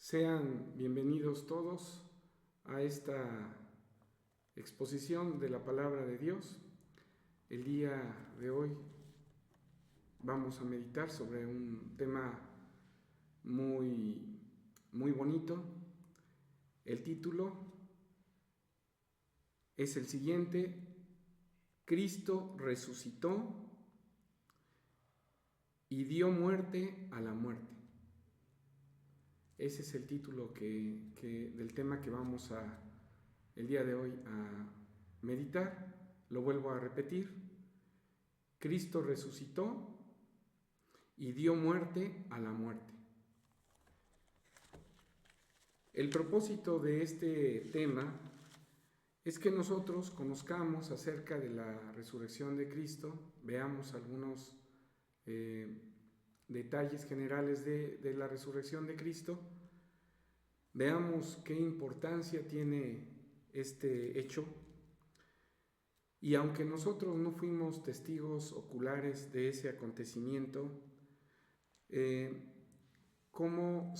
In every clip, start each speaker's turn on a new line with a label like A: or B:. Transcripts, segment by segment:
A: Sean bienvenidos todos a esta exposición de la palabra de Dios. El día de hoy vamos a meditar sobre un tema muy bonito. El título es el siguiente: Cristo resucitó y dio muerte a la muerte. Ese es el título del tema que vamos el día de hoy a meditar. Lo vuelvo a repetir: Cristo resucitó y dio muerte a la muerte. El propósito de este tema es que nosotros conozcamos acerca de la resurrección de Cristo, veamos algunos detalles generales de la resurrección de Cristo, veamos qué importancia tiene este hecho. Y aunque nosotros no fuimos testigos oculares de ese acontecimiento, ¿cómo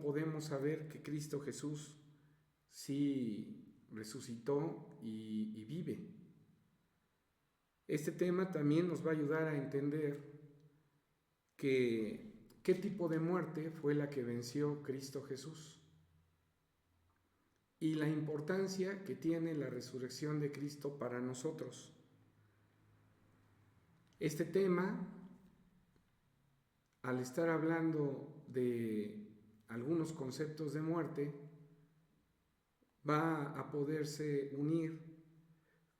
A: podemos saber que Cristo Jesús sí resucitó y vive? Este tema también nos va a ayudar a entender qué tipo de muerte fue la que venció Cristo Jesús y la importancia que tiene la resurrección de Cristo para nosotros. Este tema, al estar hablando de algunos conceptos de muerte, va a poderse unir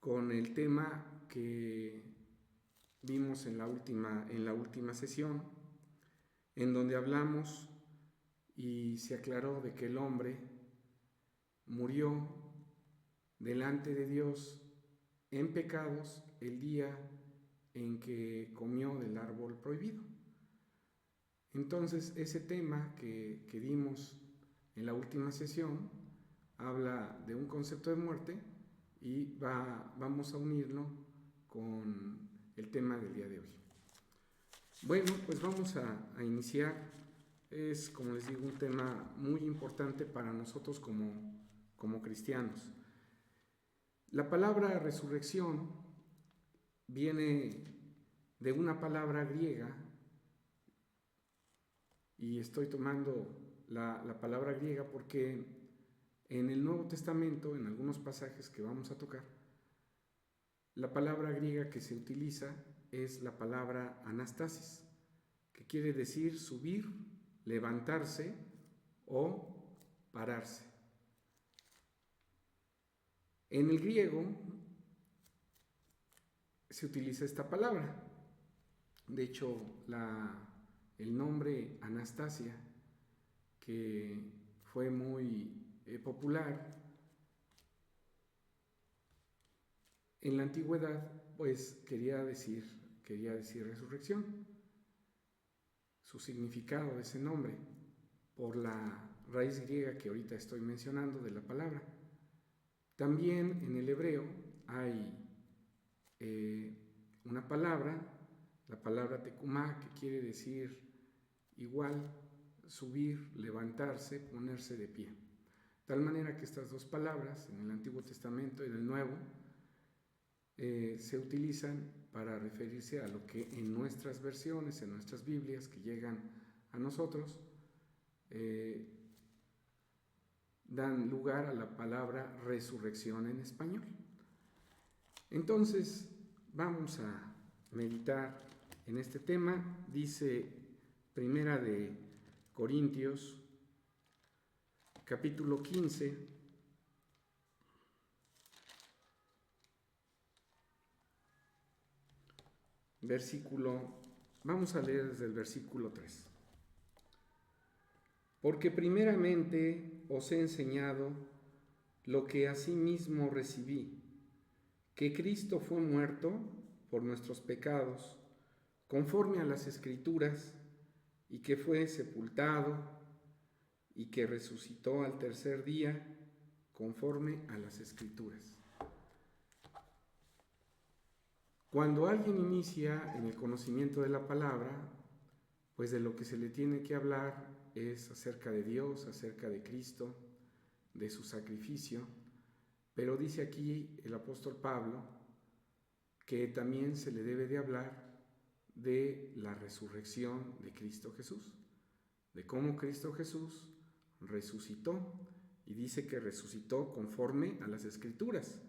A: con el tema que vimos en la última sesión, en donde hablamos y se aclaró de que el hombre murió delante de Dios en pecados el día en que comió del árbol prohibido. Entonces, ese tema que dimos en la última sesión habla de un concepto de muerte y vamos a unirlo con el tema del día de hoy. Bueno, pues vamos a iniciar. Es, como les digo, un tema muy importante para nosotros como cristianos. La palabra resurrección viene de una palabra griega, y estoy tomando la palabra griega porque en el Nuevo Testamento, en algunos pasajes que vamos a tocar, la palabra griega que se utiliza es la palabra anastasis, que quiere decir subir, levantarse o pararse. En el griego se utiliza esta palabra. De hecho, el nombre Anastasia, que fue muy popular en la antigüedad, pues quería decir resurrección. Su significado de ese nombre, por la raíz griega que ahorita estoy mencionando de la palabra. También en el hebreo hay una palabra, la palabra tecumá, que quiere decir igual, subir, levantarse, ponerse de pie. De tal manera que estas dos palabras, en el Antiguo Testamento y en el Nuevo, se utilizan para referirse a lo que en nuestras versiones, en nuestras Biblias que llegan a nosotros, dan lugar a la palabra resurrección en español. Entonces, vamos a meditar en este tema. Dice Primera de Corintios, capítulo 15, vamos a leer desde el versículo 3. Porque primeramente os he enseñado lo que asimismo recibí, que Cristo fue muerto por nuestros pecados, conforme a las Escrituras, y que fue sepultado, y que resucitó al tercer día, conforme a las Escrituras. Cuando alguien inicia en el conocimiento de la palabra, pues de lo que se le tiene que hablar es acerca de Dios, acerca de Cristo, de su sacrificio, pero dice aquí el apóstol Pablo que también se le debe de hablar de la resurrección de Cristo Jesús, de cómo Cristo Jesús resucitó, y dice que resucitó conforme a las Escrituras.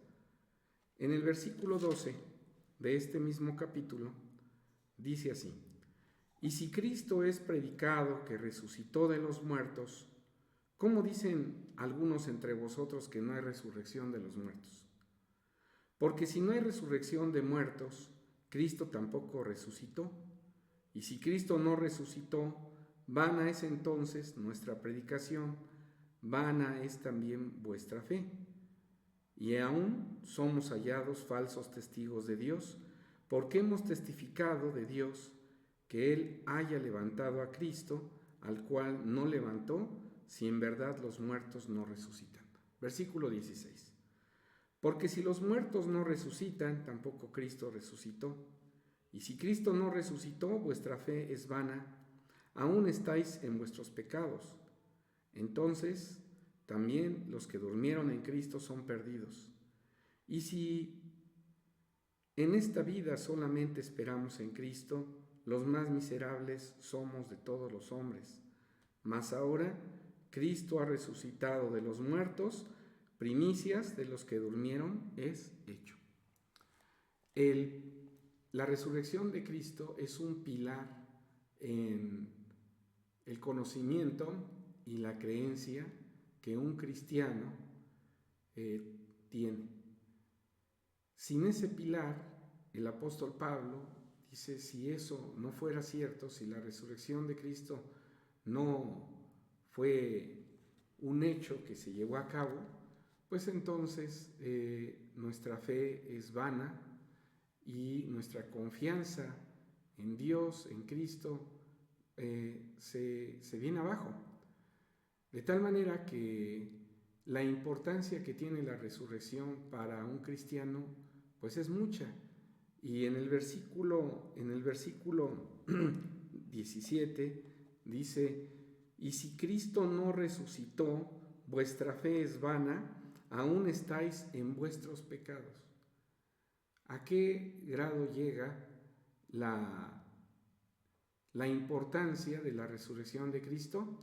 A: En el versículo 12 de este mismo capítulo dice así: y si Cristo es predicado que resucitó de los muertos, ¿cómo dicen algunos entre vosotros que no hay resurrección de los muertos? Porque si no hay resurrección de muertos, Cristo tampoco resucitó. Y si Cristo no resucitó, vana es entonces nuestra predicación, vana es también vuestra fe. Y aún somos hallados falsos testigos de Dios, porque hemos testificado de Dios que Él haya levantado a Cristo, al cual no levantó, si en verdad los muertos no resucitan. Versículo 16. Porque si los muertos no resucitan, tampoco Cristo resucitó. Y si Cristo no resucitó, vuestra fe es vana, aún estáis en vuestros pecados. Entonces, también los que durmieron en Cristo son perdidos. Y si en esta vida solamente esperamos en Cristo, los más miserables somos de todos los hombres. Mas ahora Cristo ha resucitado de los muertos, primicias de los que durmieron es hecho. La resurrección de Cristo es un pilar en el conocimiento y la creencia que un cristiano tiene. Sin ese pilar, el apóstol Pablo dice, si eso no fuera cierto, si la resurrección de Cristo no fue un hecho que se llevó a cabo, pues entonces nuestra fe es vana y nuestra confianza en Dios, en Cristo, se viene abajo. De tal manera que la importancia que tiene la resurrección para un cristiano, pues es mucha. Y en el versículo 17 dice, y si Cristo no resucitó, vuestra fe es vana, aún estáis en vuestros pecados. ¿A qué grado llega la importancia de la resurrección de Cristo?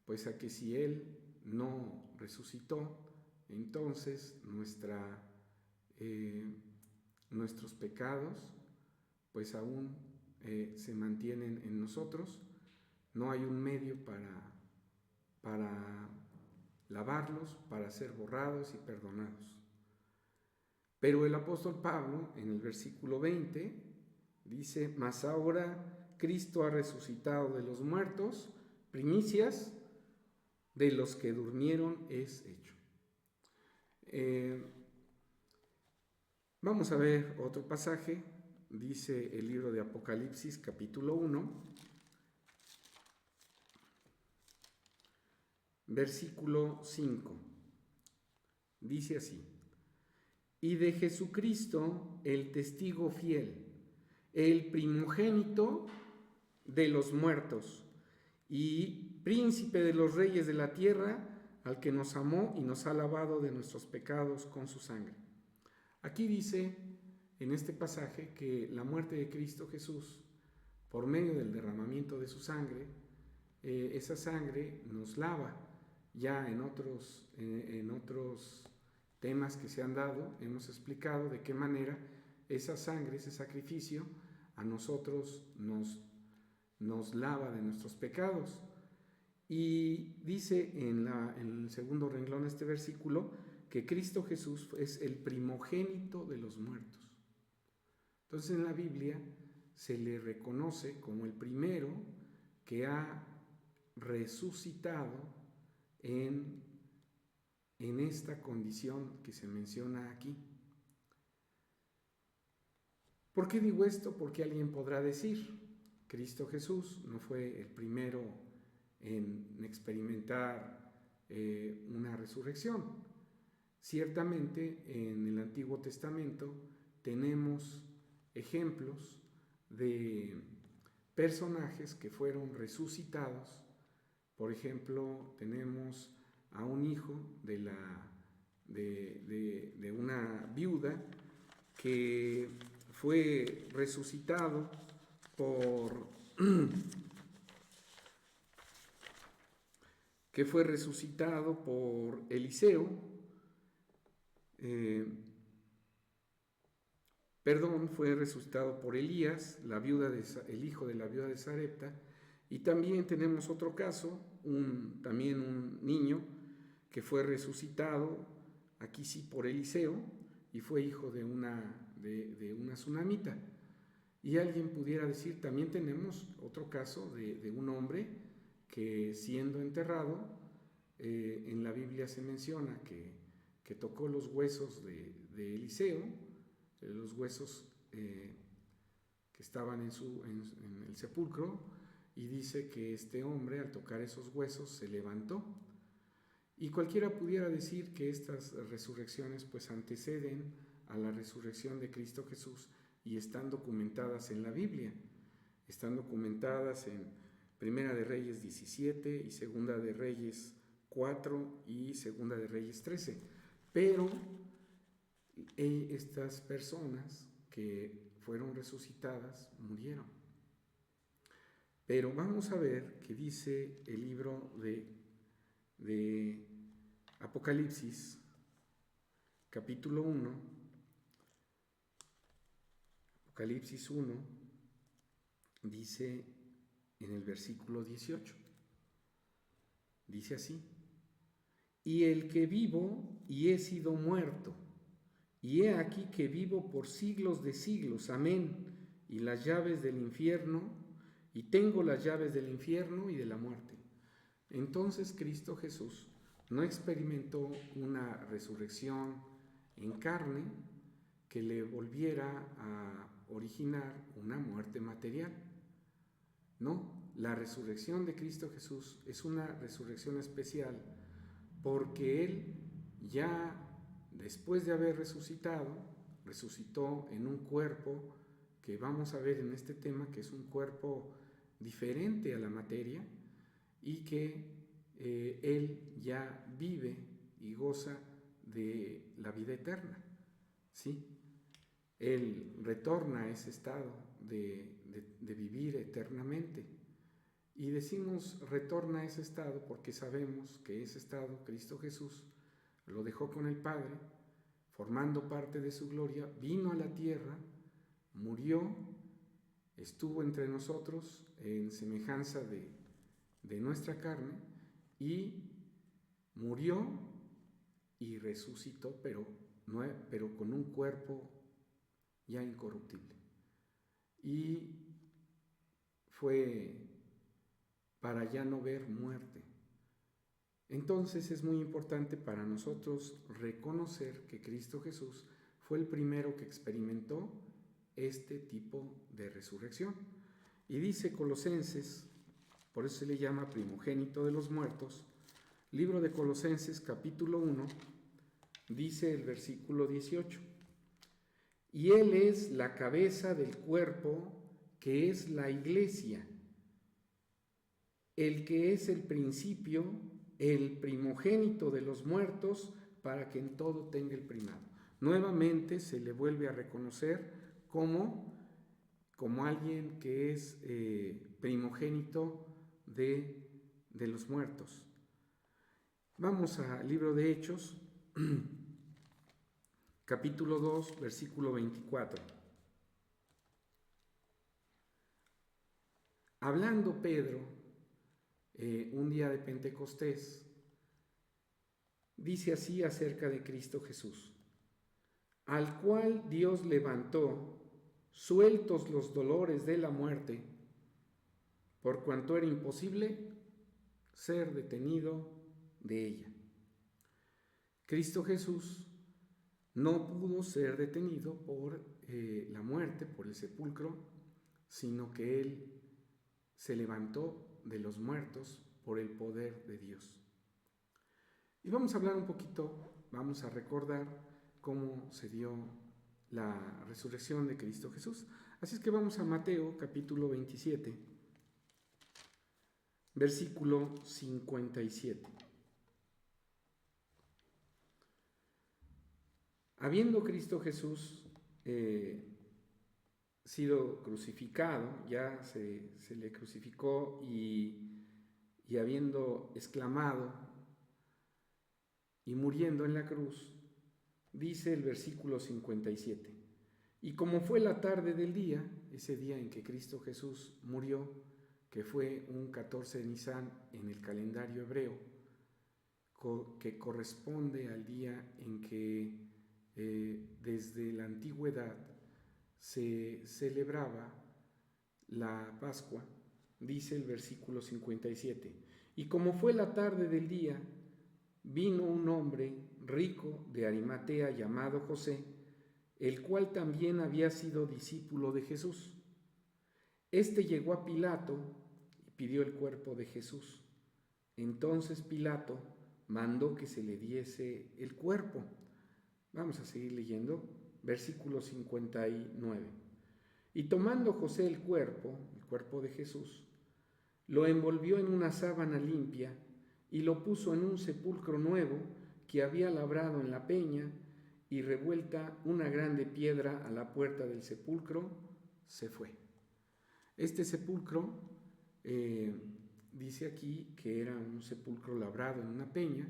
A: Pues a que si Él no resucitó, entonces nuestros pecados pues aún se mantienen en nosotros. No hay un medio para lavarlos, para ser borrados y perdonados. Pero el apóstol Pablo, en el versículo 20, dice, mas ahora Cristo ha resucitado de los muertos, primicias de los que durmieron es hecho. Vamos a ver otro pasaje. Dice el libro de Apocalipsis, capítulo 1, versículo 5. Dice así: y de Jesucristo, el testigo fiel, el primogénito de los muertos y príncipe de los reyes de la tierra, al que nos amó y nos ha lavado de nuestros pecados con su sangre. Aquí dice en este pasaje que la muerte de Cristo Jesús, por medio del derramamiento de su sangre, esa sangre nos lava. Ya en otros temas que se han dado, hemos explicado de qué manera esa sangre, ese sacrificio, a nosotros nos lava de nuestros pecados. Y dice en el segundo renglón de este versículo que Cristo Jesús es el primogénito de los muertos. Entonces en la Biblia se le reconoce como el primero que ha resucitado en esta condición que se menciona aquí. ¿Por qué digo esto? Porque alguien podrá decir, Cristo Jesús no fue el primero en experimentar una resurrección. Ciertamente en el Antiguo Testamento tenemos ejemplos de personajes que fueron resucitados. Por ejemplo, tenemos a un hijo de una viuda que fue resucitado por Eliseo, fue resucitado por Elías, el hijo de la viuda de Sarepta. Y también tenemos otro caso, también un niño que fue resucitado, aquí sí por Eliseo, y fue hijo de una tsunamita. Y alguien pudiera decir, también tenemos otro caso de un hombre que, siendo enterrado, en la Biblia se menciona que tocó los huesos de Eliseo, los huesos que estaban en el sepulcro, y dice que este hombre, al tocar esos huesos, se levantó. Y cualquiera pudiera decir que estas resurrecciones pues anteceden a la resurrección de Cristo Jesús y están documentadas en la Biblia. Están documentadas en Primera de Reyes 17 y Segunda de Reyes 4 y Segunda de Reyes 13. Pero estas personas que fueron resucitadas murieron. Pero vamos a ver qué dice el libro de Apocalipsis, capítulo 1, Apocalipsis 1, dice en el versículo 18, dice así: y el que vivo y he sido muerto, y he aquí que vivo por siglos de siglos, amén, y las llaves del infierno, y tengo las llaves del infierno y de la muerte. Entonces Cristo Jesús no experimentó una resurrección en carne que le volviera a originar una muerte material. No, la resurrección de Cristo Jesús es una resurrección especial porque Él ya después de haber resucitado, resucitó en un cuerpo que vamos a ver en este tema, que es un cuerpo diferente a la materia y que Él ya vive y goza de la vida eterna, ¿sí? Él retorna a ese estado de vivir eternamente. Y decimos retorna a ese estado porque sabemos que ese estado Cristo Jesús lo dejó con el Padre, formando parte de su gloria, vino a la tierra, murió, estuvo entre nosotros en semejanza de nuestra carne y murió y resucitó, pero con un cuerpo ya incorruptible. Y fue para ya no ver muerte. Entonces es muy importante para nosotros reconocer que Cristo Jesús fue el primero que experimentó este tipo de resurrección. Y dice Colosenses, por eso se le llama primogénito de los muertos, libro de Colosenses capítulo 1, dice el versículo 18: y Él es la cabeza del cuerpo, que es la iglesia, el que es el principio, el primogénito de los muertos, para que en todo tenga el primado. Nuevamente se le vuelve a reconocer como alguien que es primogénito de los muertos. Vamos al libro de Hechos, capítulo 2, versículo 24. Hablando Pedro, un día de Pentecostés, dice así acerca de Cristo Jesús: al cual Dios levantó, sueltos los dolores de la muerte, por cuanto era imposible ser detenido de ella. Cristo Jesús no pudo ser detenido por la muerte, por el sepulcro, sino que Él se levantó de los muertos por el poder de Dios. Y vamos a hablar un poquito, vamos a recordar cómo se dio la resurrección de Cristo Jesús. Así es que vamos a Mateo capítulo 27. versículo 57. Habiendo Cristo Jesús sido crucificado, ya se le crucificó y habiendo exclamado y muriendo en la cruz, dice el versículo 57, y como fue la tarde del día, ese día en que Cristo Jesús murió, que fue un 14 de Nisan en el calendario hebreo, que corresponde al día en que desde la antigüedad se celebraba la Pascua, dice el versículo 57, y como fue la tarde del día, vino un hombre rico de Arimatea llamado José, el cual también había sido discípulo de Jesús. Este llegó a Pilato y pidió el cuerpo de Jesús. Entonces Pilato mandó que se le diese el cuerpo. Vamos a seguir leyendo, versículo 59. Y tomando José el cuerpo de Jesús, lo envolvió en una sábana limpia y lo puso en un sepulcro nuevo que había labrado en la peña, y revuelta una grande piedra a la puerta del sepulcro, se fue. Este sepulcro dice aquí que era un sepulcro labrado en una peña,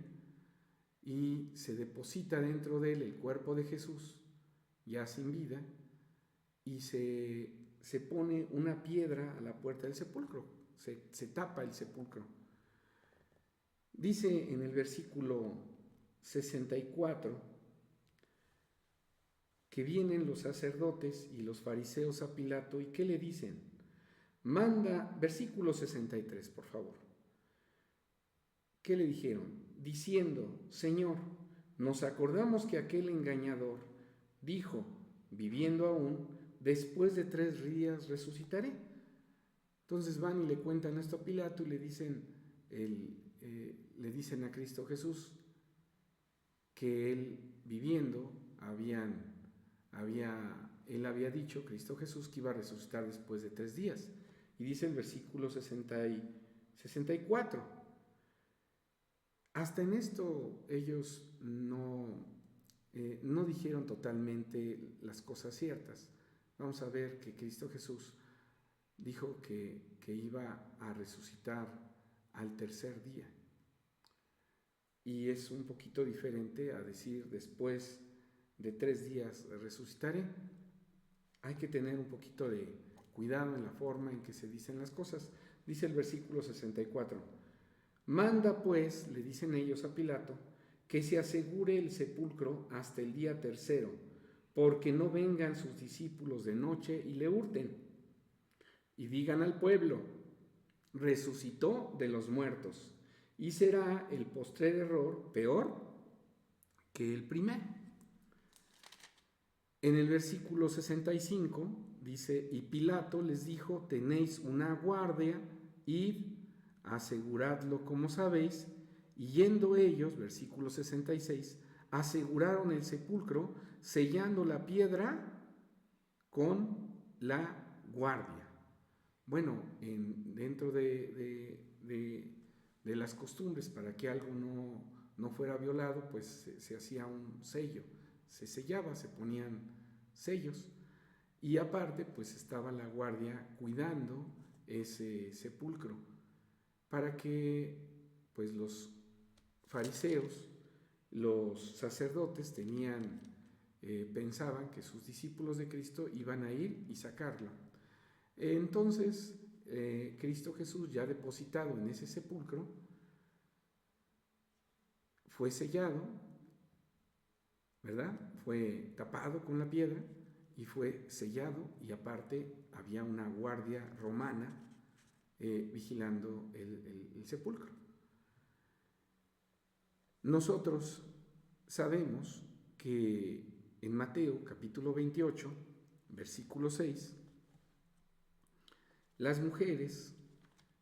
A: y se deposita dentro de él el cuerpo de Jesús, ya sin vida, y se pone una piedra a la puerta del sepulcro, se tapa el sepulcro. Dice en el versículo 64 que vienen los sacerdotes y los fariseos a Pilato, ¿y qué le dicen? Versículo 63, por favor. ¿Qué le dijeron? Diciendo, Señor, nos acordamos que aquel engañador dijo, viviendo aún, después de 3 días resucitaré. Entonces van y le cuentan esto a Pilato y le dicen a Cristo Jesús que él viviendo él había dicho, Cristo Jesús, que iba a resucitar después de 3 días. Y dice el versículo 64. Hasta en esto ellos no dijeron totalmente las cosas ciertas. Vamos a ver que Cristo Jesús dijo que iba a resucitar al 3er día. Y es un poquito diferente a decir después de 3 días resucitaré. Hay que tener un poquito de cuidado en la forma en que se dicen las cosas. Dice el versículo 64. Manda pues, le dicen ellos a Pilato, que se asegure el sepulcro hasta el día 3, porque no vengan sus discípulos de noche y le hurten. Y digan al pueblo, resucitó de los muertos, y será el postrer error peor que el primero. En el versículo 65 dice, y Pilato les dijo, tenéis una guardia, id, aseguradlo como sabéis, y yendo ellos, versículo 66, aseguraron el sepulcro, sellando la piedra con la guardia. Bueno, dentro de las costumbres, para que algo no fuera violado, pues se hacía un sello, se sellaba, se ponían sellos, y aparte pues estaba la guardia cuidando ese sepulcro, para que pues los fariseos, los sacerdotes pensaban que sus discípulos de Cristo iban a ir y sacarlo. Entonces Cristo Jesús, ya depositado en ese sepulcro, fue sellado, ¿verdad? Fue tapado con la piedra y fue sellado, y aparte había una guardia romana vigilando el sepulcro. Nosotros sabemos que en Mateo capítulo 28, versículo 6, las mujeres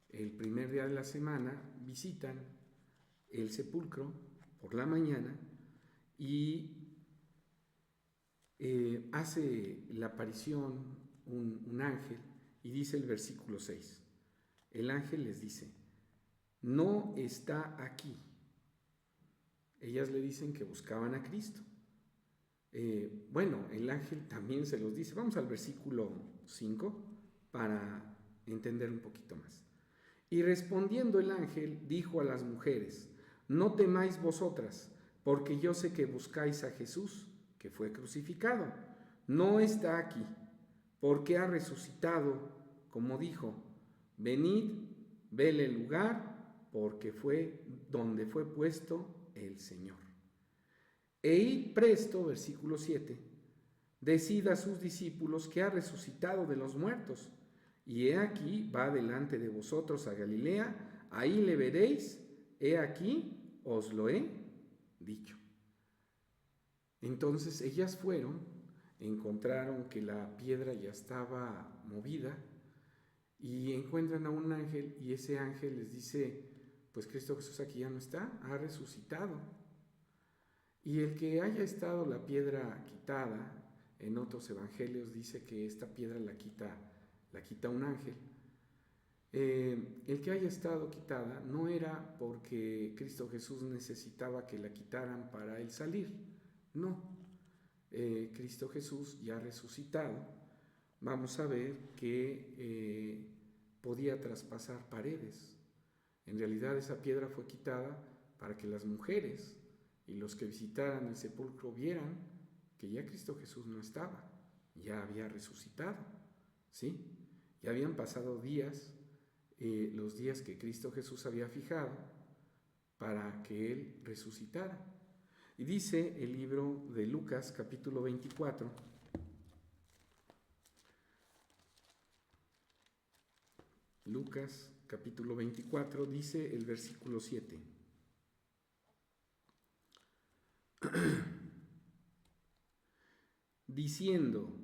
A: el primer día de la semana visitan el sepulcro por la mañana y hace la aparición un ángel, y dice el versículo 6, el ángel les dice, no está aquí. Ellas le dicen que buscaban a Cristo. Bueno, el ángel también se los dice. Vamos al versículo 5 para entender un poquito más. Y respondiendo el ángel, dijo a las mujeres: no temáis vosotras, porque yo sé que buscáis a Jesús, que fue crucificado. No está aquí, porque ha resucitado, como dijo. Venid, vele el lugar, porque fue donde fue puesto el Señor. E id presto, versículo 7, decid a sus discípulos que ha resucitado de los muertos, y he aquí va delante de vosotros a Galilea, ahí le veréis, he aquí os lo he dicho. Entonces ellas fueron, encontraron que la piedra ya estaba movida y encuentran a un ángel, y ese ángel les dice: pues Cristo Jesús aquí ya no está, ha resucitado. Y el que haya estado la piedra quitada, en otros evangelios dice que esta piedra la quita un ángel. El que haya estado quitada no era porque Cristo Jesús necesitaba que la quitaran para él salir, no. Cristo Jesús ya resucitado, vamos a ver que podía traspasar paredes. En realidad esa piedra fue quitada para que las mujeres y los que visitaran el sepulcro vieran que ya Cristo Jesús no estaba, ya había resucitado, ¿sí? Ya habían pasado días, los días que Cristo Jesús había fijado para que Él resucitara. Y dice el libro de Lucas, capítulo 24, Lucas, capítulo 24, dice el versículo 7. Diciendo,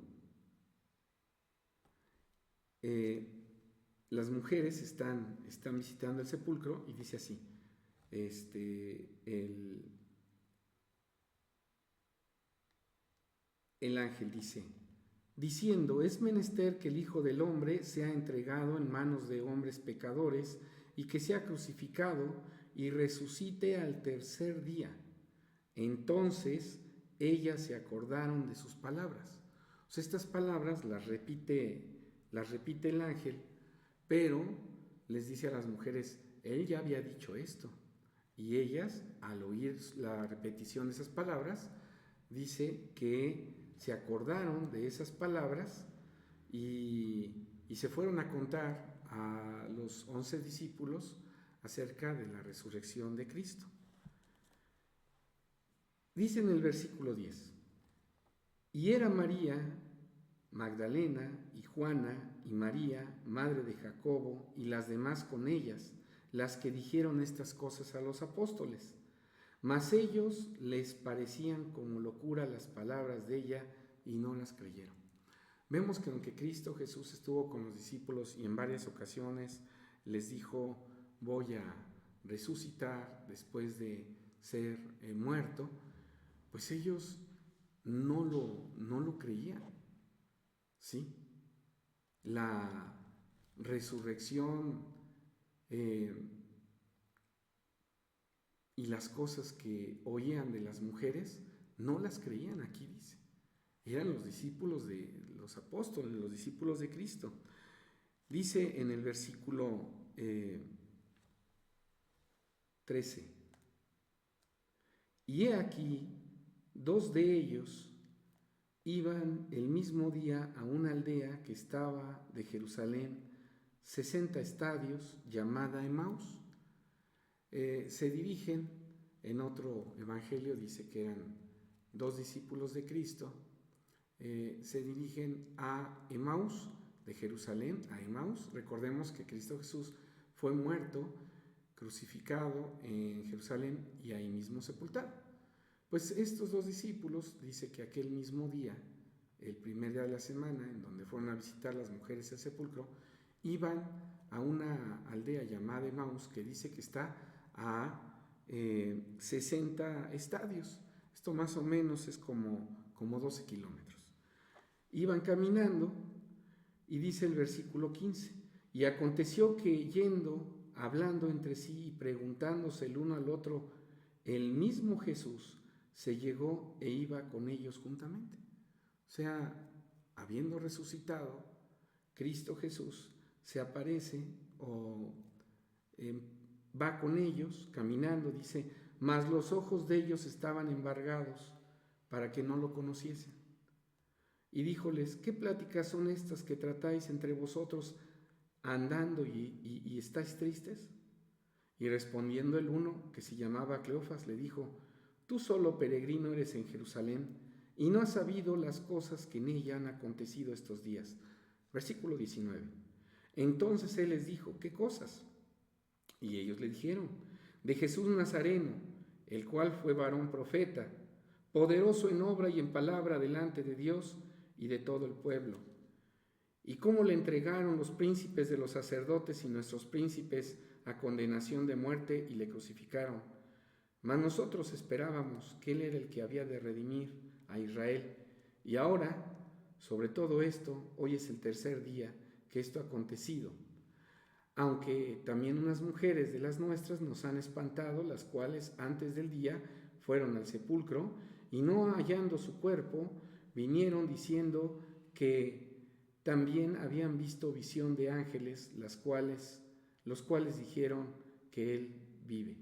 A: las mujeres están visitando el sepulcro, y dice así, el ángel dice, diciendo: es menester que el Hijo del Hombre sea entregado en manos de hombres pecadores, y que sea crucificado y resucite al tercer día. Entonces ellas se acordaron de sus palabras. O sea, estas palabras las repite el ángel, pero les dice a las mujeres: él ya había dicho esto. Y ellas, al oír la repetición de esas palabras, dice que se acordaron de esas palabras y se fueron a contar a los 11 discípulos acerca de la resurrección de Cristo. Dice en el versículo 10, y era María Magdalena y Juana y María, madre de Jacobo, y las demás con ellas, las que dijeron estas cosas a los apóstoles. Mas ellos les parecían como locura las palabras de ella y no las creyeron. Vemos que aunque Cristo Jesús estuvo con los discípulos y en varias ocasiones les dijo: voy a resucitar después de ser muerto, pues ellos no lo creían, ¿sí? La resurrección y las cosas que oían de las mujeres no las creían. Aquí dice, eran los discípulos de los apóstoles, los discípulos de Cristo. Dice en el versículo 13, y he aquí, 2 de ellos iban el mismo día a una aldea que estaba de Jerusalén 60 estadios, llamada Emaús. Se dirigen, en otro evangelio dice que eran 2 discípulos de Cristo, se dirigen a Emaús, de Jerusalén a Emaús. Recordemos que Cristo Jesús fue muerto, crucificado en Jerusalén y ahí mismo sepultado. Pues estos 2 discípulos, dice que aquel mismo día, el primer día de la semana, en donde fueron a visitar las mujeres el sepulcro, iban a una aldea llamada Emaús, que dice que está a 60 estadios. Esto más o menos es como 12 kilómetros. Iban caminando y dice el versículo 15, y aconteció que yendo hablando entre sí y preguntándose el uno al otro, el mismo Jesús se llegó e iba con ellos juntamente. O sea, habiendo resucitado, Cristo Jesús se aparece o va con ellos caminando, dice, mas los ojos de ellos estaban embargados para que no lo conociesen. Y díjoles, ¿qué pláticas son estas que tratáis entre vosotros andando y estáis tristes? Y respondiendo el uno, que se llamaba Cleofas, le dijo, tú solo peregrino eres en Jerusalén, y no has sabido las cosas que en ella han acontecido estos días. Versículo 19. Entonces él les dijo, ¿qué cosas? Y ellos le dijeron, de Jesús Nazareno, el cual fue varón profeta, poderoso en obra y en palabra delante de Dios y de todo el pueblo. Y cómo le entregaron los príncipes de los sacerdotes y nuestros príncipes a condenación de muerte y le crucificaron. Mas nosotros esperábamos que él era el que había de redimir a Israel. Y ahora, sobre todo esto, hoy es el tercer día que esto ha acontecido. Aunque también unas mujeres de las nuestras nos han espantado, las cuales antes del día fueron al sepulcro y no hallando su cuerpo, vinieron diciendo que también habían visto visión de ángeles, los cuales dijeron que él vive.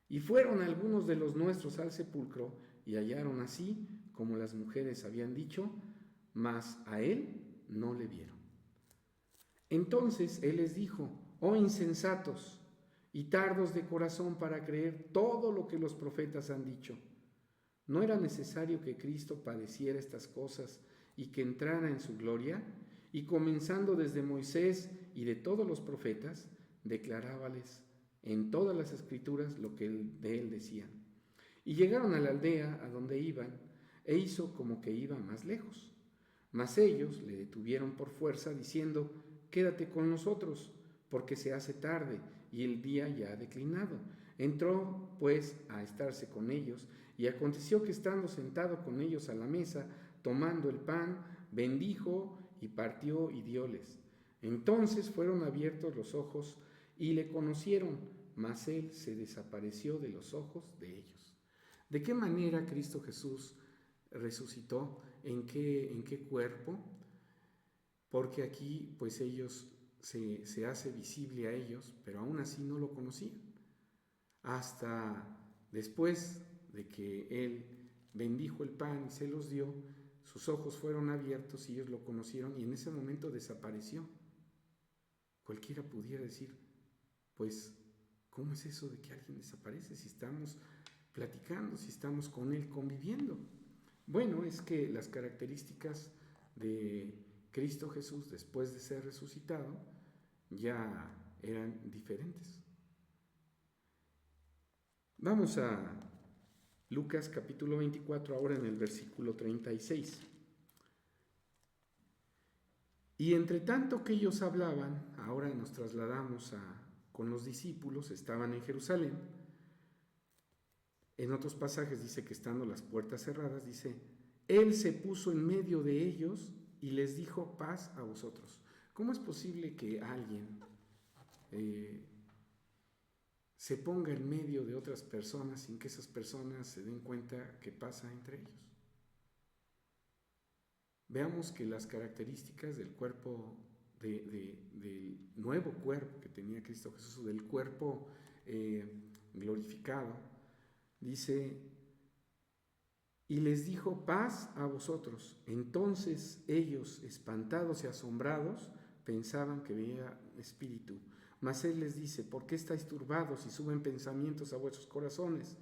A: Y fueron algunos de los nuestros al sepulcro y hallaron así como las mujeres habían dicho, mas a él no le vieron. Entonces él les dijo, oh insensatos y tardos de corazón para creer todo lo que los profetas han dicho. ¿No era necesario que Cristo padeciera estas cosas y que entrara en su gloria? Y comenzando desde Moisés y de todos los profetas, declarábales en todas las escrituras lo que de él decían. Y llegaron a la aldea a donde iban, e hizo como que iba más lejos. Mas ellos le detuvieron por fuerza, diciendo, quédate con nosotros, porque se hace tarde y el día ya ha declinado. Entró pues a estarse con ellos, y aconteció que estando sentado con ellos a la mesa, tomando el pan, bendijo y partió y dióles. Entonces fueron abiertos los ojos y le conocieron, mas él se desapareció de los ojos de ellos. ¿De qué manera Cristo Jesús resucitó? ¿En qué cuerpo? Porque aquí pues ellos se hace visible a ellos, pero aún así no lo conocían. Hasta después de que él bendijo el pan y se los dio, sus ojos fueron abiertos y ellos lo conocieron y en ese momento desapareció. Cualquiera pudiera decir, pues, ¿cómo es eso de que alguien desaparece si estamos platicando, si estamos con él conviviendo? Bueno, es que las características de Cristo Jesús después de ser resucitado ya eran diferentes. Vamos a Lucas capítulo 24, ahora en el versículo 36. Y entre tanto que ellos hablaban, ahora nos trasladamos con los discípulos, estaban en Jerusalén. En otros pasajes dice que estando las puertas cerradas, dice, él se puso en medio de ellos y les dijo, paz a vosotros. ¿Cómo es posible que alguien se ponga en medio de otras personas sin que esas personas se den cuenta que pasa entre ellos? Veamos que las características del cuerpo, del nuevo cuerpo que tenía Cristo Jesús, del cuerpo glorificado, dice, y les dijo, paz a vosotros. Entonces ellos, espantados y asombrados, pensaban que veía espíritu. Mas él les dice, ¿por qué estáis turbados y suben pensamientos a vuestros corazones?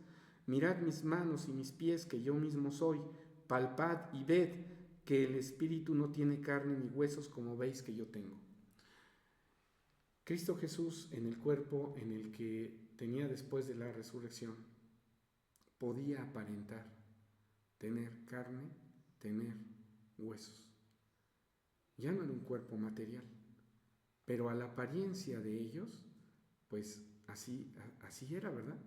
A: Mirad mis manos y mis pies, que yo mismo soy. Palpad y ved que el espíritu no tiene carne ni huesos, como veis que yo tengo. Cristo Jesús, en el cuerpo en el que tenía después de la resurrección, podía aparentar tener carne, tener huesos. Ya no era un cuerpo material, pero a la apariencia de ellos, pues así era, ¿verdad?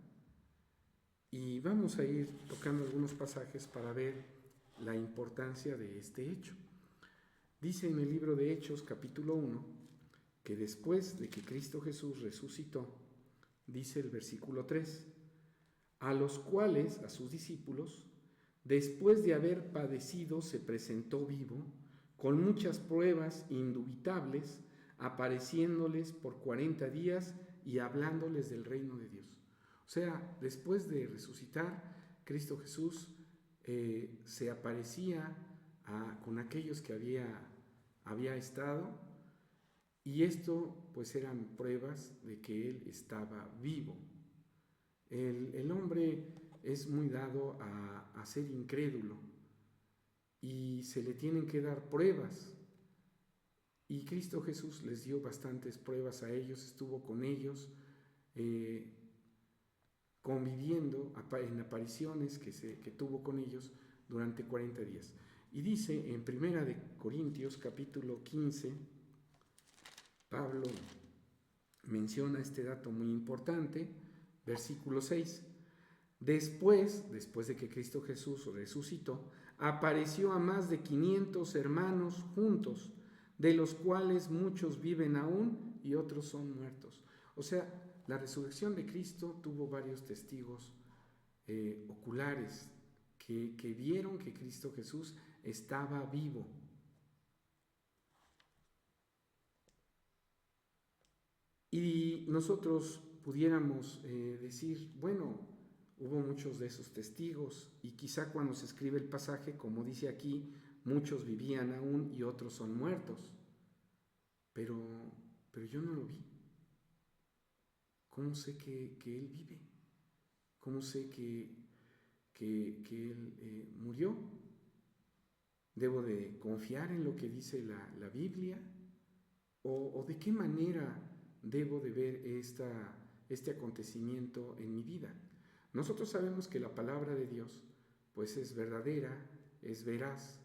A: Y vamos a ir tocando algunos pasajes para ver la importancia de este hecho. Dice en el libro de Hechos, capítulo 1, que después de que Cristo Jesús resucitó, dice el versículo 3, a los cuales, a sus discípulos, después de haber padecido, se presentó vivo, con muchas pruebas indubitables, apareciéndoles por 40 días y hablándoles del reino de Dios. O sea, después de resucitar, Cristo Jesús se aparecía con aquellos que había estado, y esto pues eran pruebas de que Él estaba vivo. El hombre es muy dado a ser incrédulo y se le tienen que dar pruebas. Y Cristo Jesús les dio bastantes pruebas a ellos, estuvo con ellos, conviviendo en apariciones que tuvo con ellos durante 40 días. Y dice en 1 de Corintios capítulo 15, Pablo menciona este dato muy importante, versículo 6. Después de que Cristo Jesús resucitó, apareció a más de 500 hermanos juntos, de los cuales muchos viven aún y otros son muertos. O sea, la resurrección de Cristo tuvo varios testigos oculares que vieron que Cristo Jesús estaba vivo. Y nosotros pudiéramos decir, bueno, hubo muchos de esos testigos y quizá cuando se escribe el pasaje, como dice aquí, muchos vivían aún y otros son muertos. Pero yo no lo vi. ¿Cómo sé que Él vive? ¿Cómo sé que Él murió? ¿Debo de confiar en lo que dice la Biblia? ¿O de qué manera debo de ver este acontecimiento en mi vida? Nosotros sabemos que la palabra de Dios pues es verdadera, es veraz,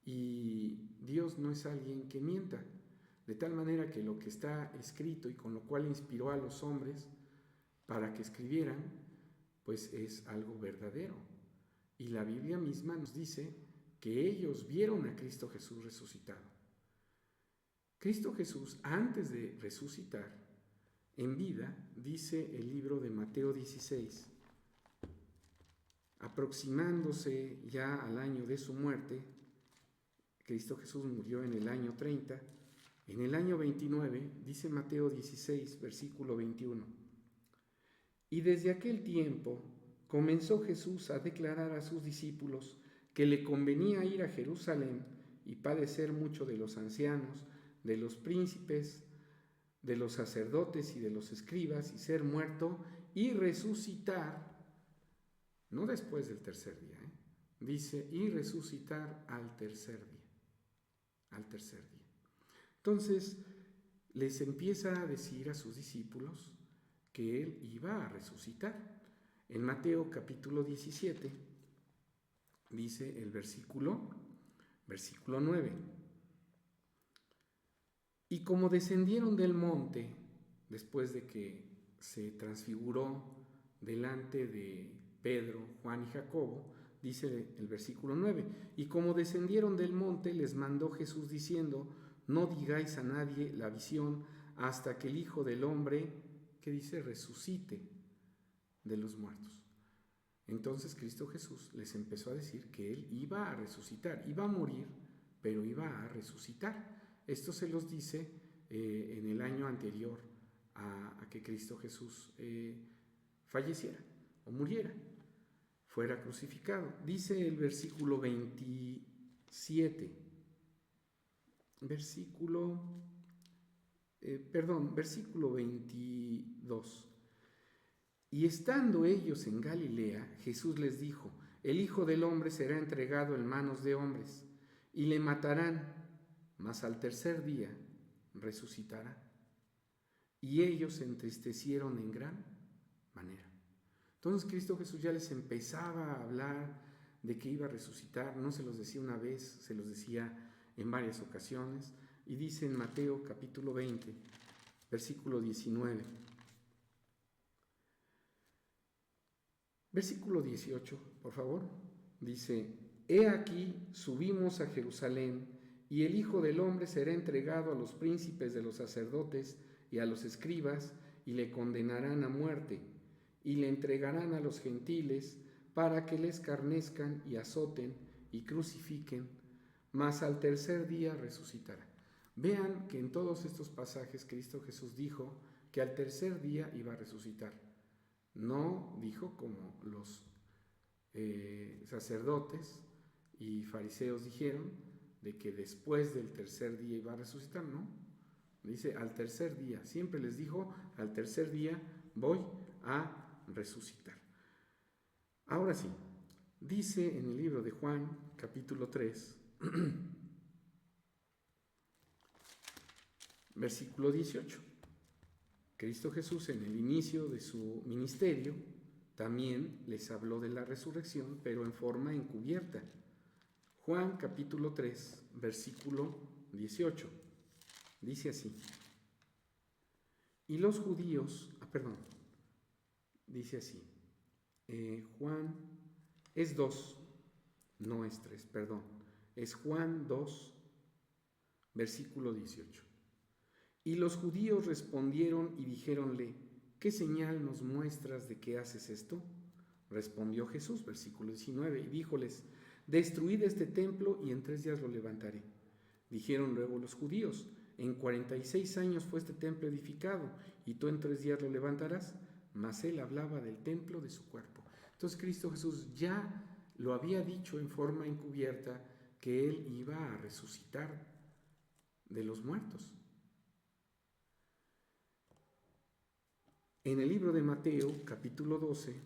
A: y Dios no es alguien que mienta, de tal manera que lo que está escrito y con lo cual inspiró a los hombres para que escribieran, pues es algo verdadero. Y la Biblia misma nos dice que ellos vieron a Cristo Jesús resucitado. Cristo Jesús, antes de resucitar, en vida, dice el libro de Mateo 16, aproximándose ya al año de su muerte, Cristo Jesús murió en el año 30, en el año 29, dice Mateo 16, versículo 21, y desde aquel tiempo comenzó Jesús a declarar a sus discípulos que le convenía ir a Jerusalén y padecer mucho de los ancianos, de los príncipes, de los sacerdotes y de los escribas, y ser muerto y resucitar, no después del tercer día, dice, y resucitar al tercer día, Entonces, les empieza a decir a sus discípulos que Él iba a resucitar. En Mateo capítulo 17, dice el versículo 9, y como descendieron del monte, después de que se transfiguró delante de Pedro, Juan y Jacobo, dice el versículo 9, y como descendieron del monte, les mandó Jesús diciendo, no digáis a nadie la visión hasta que el Hijo del Hombre, que dice, resucite de los muertos. Entonces Cristo Jesús les empezó a decir que Él iba a resucitar, iba a morir, pero iba a resucitar. Esto se los dice en el año anterior a que Cristo Jesús falleciera o muriera, fuera crucificado. Dice el versículo 27, versículo 22. Y estando ellos en Galilea, Jesús les dijo, el Hijo del Hombre será entregado en manos de hombres, y le matarán, mas al tercer día resucitará. Y ellos se entristecieron en gran manera. Entonces Cristo Jesús ya les empezaba a hablar de que iba a resucitar, no se los decía una vez, se los decía en varias ocasiones, y dice en Mateo capítulo 20, versículo 19, versículo 18, por favor, dice, he aquí subimos a Jerusalén, y el Hijo del Hombre será entregado a los príncipes de los sacerdotes y a los escribas, y le condenarán a muerte, y le entregarán a los gentiles para que le escarnezcan y azoten y crucifiquen, mas al tercer día resucitará. Vean que en todos estos pasajes Cristo Jesús dijo que al tercer día iba a resucitar. No dijo como los sacerdotes y fariseos dijeron, de que después del tercer día iba a resucitar, ¿no? Dice al tercer día, siempre les dijo, al tercer día voy a resucitar. Ahora sí, dice en el libro de Juan, capítulo 3, versículo 18. Cristo Jesús en el inicio de su ministerio también les habló de la resurrección, pero en forma encubierta. Juan capítulo 3, versículo 18. Dice así. Y los judíos, dice así. Juan es 2, no es 3, perdón. Es Juan 2, versículo 18. Y los judíos respondieron y dijéronle, ¿qué señal nos muestras de que haces esto? Respondió Jesús, versículo 19, y díjoles, destruid este templo y en 3 días lo levantaré. Dijeron luego los judíos, en 46 años fue este templo edificado, y tú en 3 días lo levantarás. Mas él hablaba del templo de su cuerpo. Entonces Cristo Jesús ya lo había dicho en forma encubierta que él iba a resucitar de los muertos. En el libro de Mateo, capítulo 12,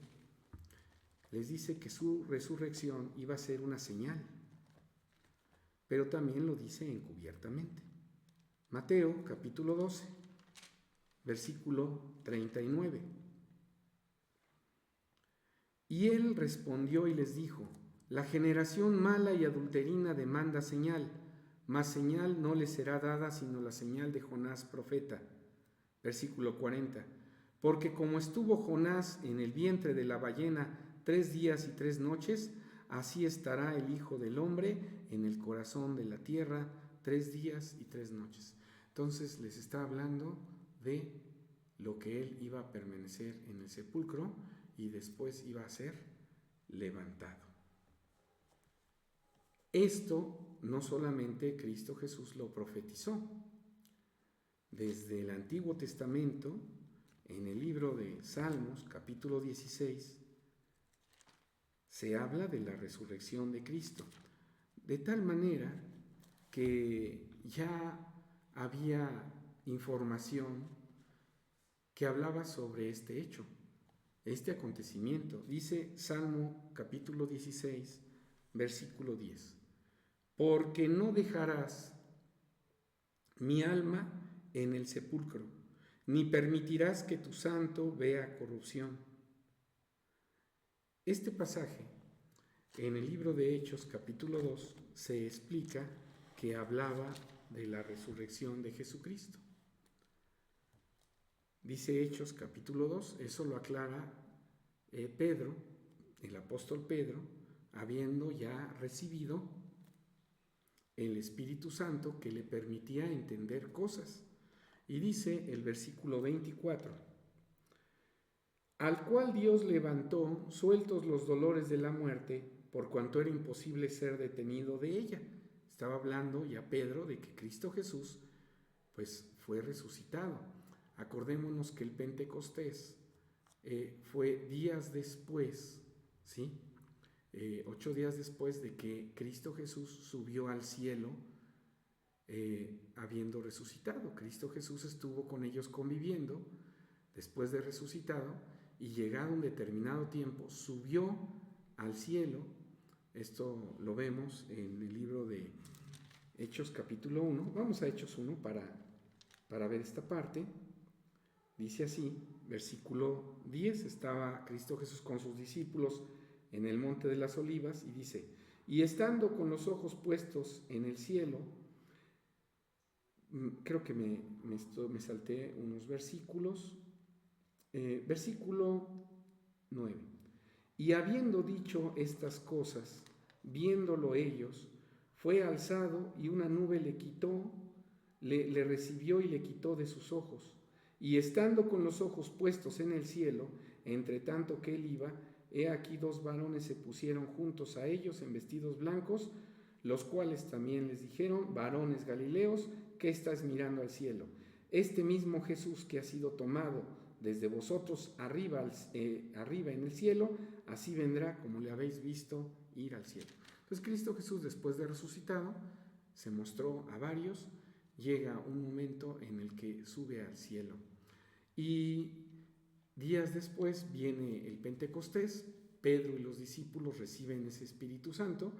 A: les dice que su resurrección iba a ser una señal, pero también lo dice encubiertamente. Mateo, capítulo 12, versículo 39. Y él respondió y les dijo, la generación mala y adulterina demanda señal, mas señal no le será dada sino la señal de Jonás profeta. Versículo 40. Porque como estuvo Jonás en el vientre de la ballena 3 días y 3 noches, así estará el Hijo del Hombre en el corazón de la tierra 3 días y 3 noches. Entonces les está hablando de lo que él iba a permanecer en el sepulcro y después iba a ser levantado. Esto no solamente Cristo Jesús lo profetizó. Desde el Antiguo Testamento, en el libro de Salmos, capítulo 16, se habla de la resurrección de Cristo, de tal manera que ya había información que hablaba sobre este hecho, este acontecimiento. Dice Salmo capítulo 16, versículo 10, porque no dejarás mi alma en el sepulcro, ni permitirás que tu santo vea corrupción. Este pasaje en el libro de Hechos capítulo 2 se explica que hablaba de la resurrección de Jesucristo. Dice Hechos capítulo 2, eso lo aclara Pedro, el apóstol Pedro, habiendo ya recibido el Espíritu Santo que le permitía entender cosas. Y dice el versículo 24, al cual Dios levantó, sueltos los dolores de la muerte, por cuanto era imposible ser detenido de ella. Estaba hablando ya Pedro de que Cristo Jesús pues fue resucitado. Acordémonos que el Pentecostés fue días después, ¿sí? 8 días después de que Cristo Jesús subió al cielo, habiendo resucitado. Cristo Jesús estuvo con ellos conviviendo después de resucitado y llegado un determinado tiempo subió al cielo. Esto lo vemos en el libro de Hechos capítulo 1. Vamos a Hechos 1 para ver esta parte. Dice así, versículo 10, estaba Cristo Jesús con sus discípulos en el monte de las olivas y dice, y estando con los ojos puestos en el cielo, creo que me salté unos versículos, versículo 9, y habiendo dicho estas cosas, viéndolo ellos, fue alzado y una nube le recibió y le quitó de sus ojos. Y estando con los ojos puestos en el cielo, entre tanto que él iba, he aquí 2 varones se pusieron juntos a ellos en vestidos blancos, los cuales también les dijeron: varones Galileos, ¿qué estáis mirando al cielo? Este mismo Jesús que ha sido tomado desde vosotros arriba en el cielo, así vendrá como le habéis visto ir al cielo. Entonces Cristo Jesús, después de resucitado, se mostró a varios. Llega un momento en el que sube al cielo. Y días después viene el Pentecostés. Pedro y los discípulos reciben ese Espíritu Santo.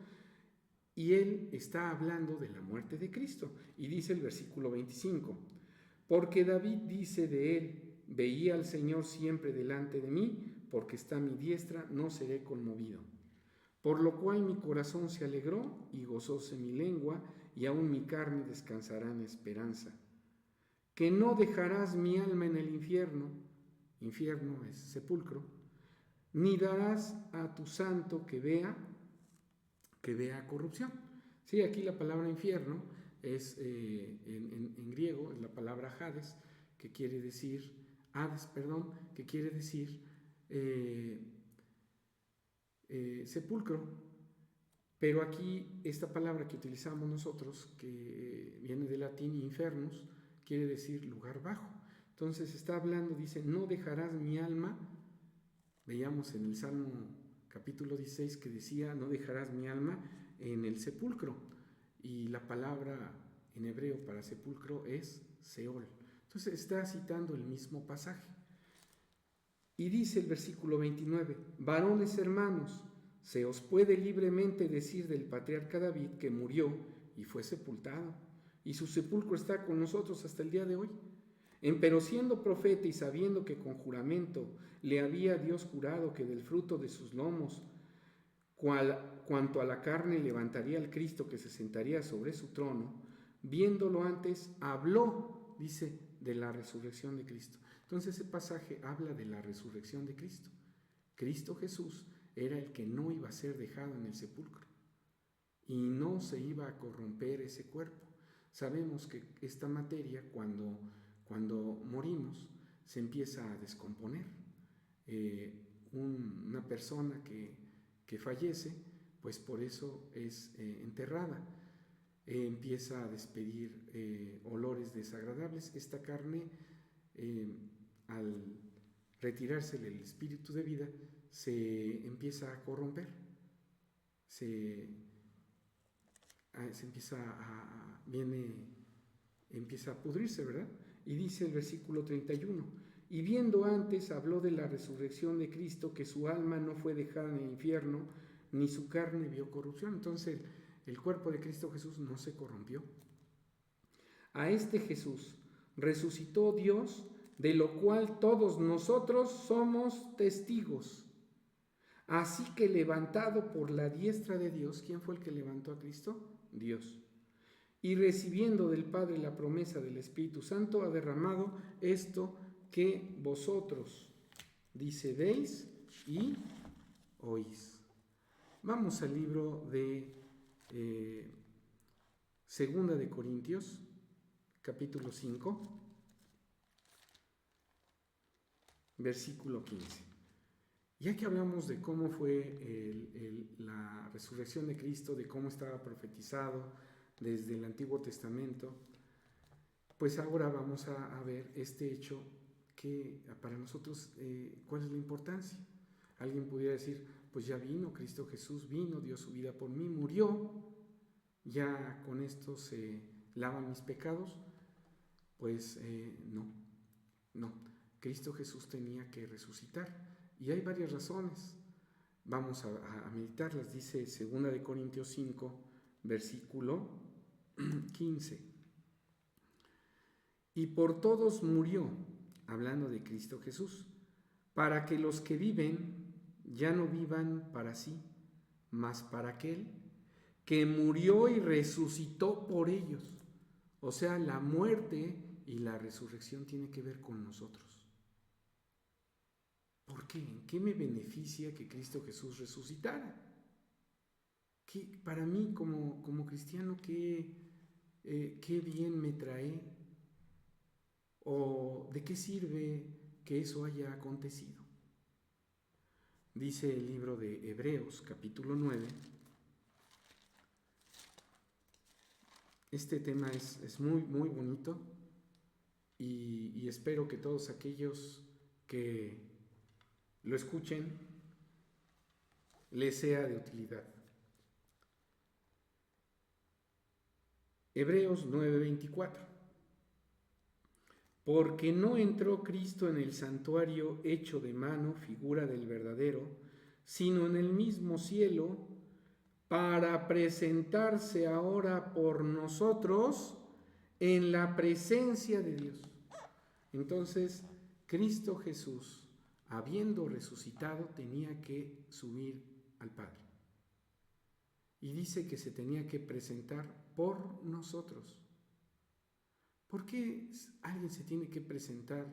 A: Y él está hablando de la muerte de Cristo. Y dice el versículo 25: porque David dice de él: veía al Señor siempre delante de mí, porque está a mi diestra, no seré conmovido. Por lo cual mi corazón se alegró y gozóse mi lengua, y aún mi carne descansará en esperanza. Que no dejarás mi alma en el infierno, infierno es sepulcro, ni darás a tu santo que vea corrupción. Sí, aquí la palabra infierno es en griego, es la palabra Hades, que quiere decir sepulcro. Pero aquí esta palabra que utilizamos nosotros, que viene del latín infernus, quiere decir lugar bajo. Entonces está hablando, dice: no dejarás mi alma. Veíamos en el Salmo capítulo 16 que decía: no dejarás mi alma en el sepulcro. Y la palabra en hebreo para sepulcro es Seol. Entonces está citando el mismo pasaje. Y dice el versículo 29: varones hermanos, se os puede libremente decir del patriarca David que murió y fue sepultado, y su sepulcro está con nosotros hasta el día de hoy. Empero siendo profeta y sabiendo que con juramento le había Dios jurado que del fruto de sus lomos, cuanto a la carne, levantaría al Cristo que se sentaría sobre su trono, viéndolo antes, habló, dice, de la resurrección de Cristo. Entonces ese pasaje habla de la resurrección de Cristo. Cristo Jesús era el que no iba a ser dejado en el sepulcro y no se iba a corromper ese cuerpo. Sabemos que esta materia, cuando morimos, se empieza a descomponer. Una persona que fallece, pues por eso es enterrada. Empieza a despedir olores desagradables. Esta carne, al retirársele el espíritu de vida, se empieza a corromper, empieza a pudrirse, ¿verdad? Y dice el versículo 31: y viendo antes, habló de la resurrección de Cristo, que su alma no fue dejada en el infierno, ni su carne vio corrupción. Entonces el cuerpo de Cristo Jesús no se corrompió. A este Jesús resucitó Dios, de lo cual todos nosotros somos testigos. Así que levantado por la diestra de Dios, ¿quién fue el que levantó a Cristo? Dios. Y recibiendo del Padre la promesa del Espíritu Santo, ha derramado esto que vosotros, dice, veis y oís. Vamos al libro de Segunda de Corintios, capítulo 5, versículo 15. Ya que hablamos de cómo fue la resurrección de Cristo, de cómo estaba profetizado desde el Antiguo Testamento, pues ahora vamos a ver este hecho que para nosotros, ¿cuál es la importancia? Alguien pudiera decir: pues ya vino, Cristo Jesús vino, dio su vida por mí, murió, ya con esto se lavan mis pecados. Pues no, Cristo Jesús tenía que resucitar. Y hay varias razones. Vamos a meditarlas. Dice 2 de Corintios 5, versículo 15. Y por todos murió, hablando de Cristo Jesús, para que los que viven ya no vivan para sí, mas para aquel que murió y resucitó por ellos. O sea, la muerte y la resurrección tiene que ver con nosotros. ¿Por qué? ¿En qué me beneficia que Cristo Jesús resucitara? para mí como cristiano, qué bien me trae, o de qué sirve que eso haya acontecido. Dice el libro de Hebreos, capítulo 9. Este tema es muy, muy bonito y espero que todos aquellos que lo escuchen les sea de utilidad. Hebreos 9:24. Porque no entró Cristo en el santuario hecho de mano, figura del verdadero, sino en el mismo cielo, para presentarse ahora por nosotros en la presencia de Dios. Entonces, Cristo Jesús, habiendo resucitado, tenía que subir al Padre. Y dice que se tenía que presentar por nosotros. ¿Por qué alguien se tiene que presentar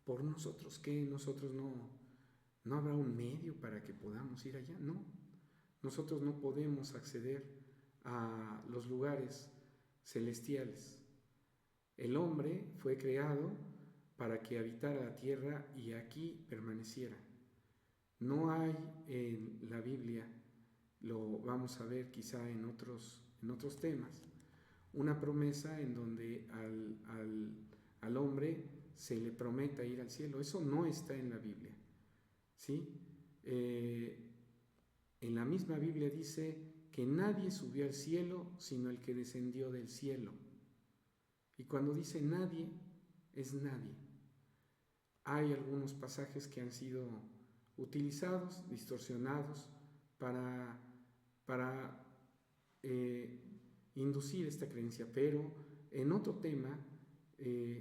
A: por nosotros? ¿Que nosotros no habrá un medio para que podamos ir allá? No, nosotros no podemos acceder a los lugares celestiales. El hombre fue creado para que habitara la tierra y aquí permaneciera. No hay en la Biblia, lo vamos a ver quizá en otros temas, una promesa en donde al hombre se le prometa ir al cielo. Eso no está en la Biblia, ¿sí? En la misma Biblia dice que nadie subió al cielo sino el que descendió del cielo. Y cuando dice nadie, es nadie. Hay algunos pasajes que han sido utilizados, distorsionados, para inducir esta creencia, pero en otro tema,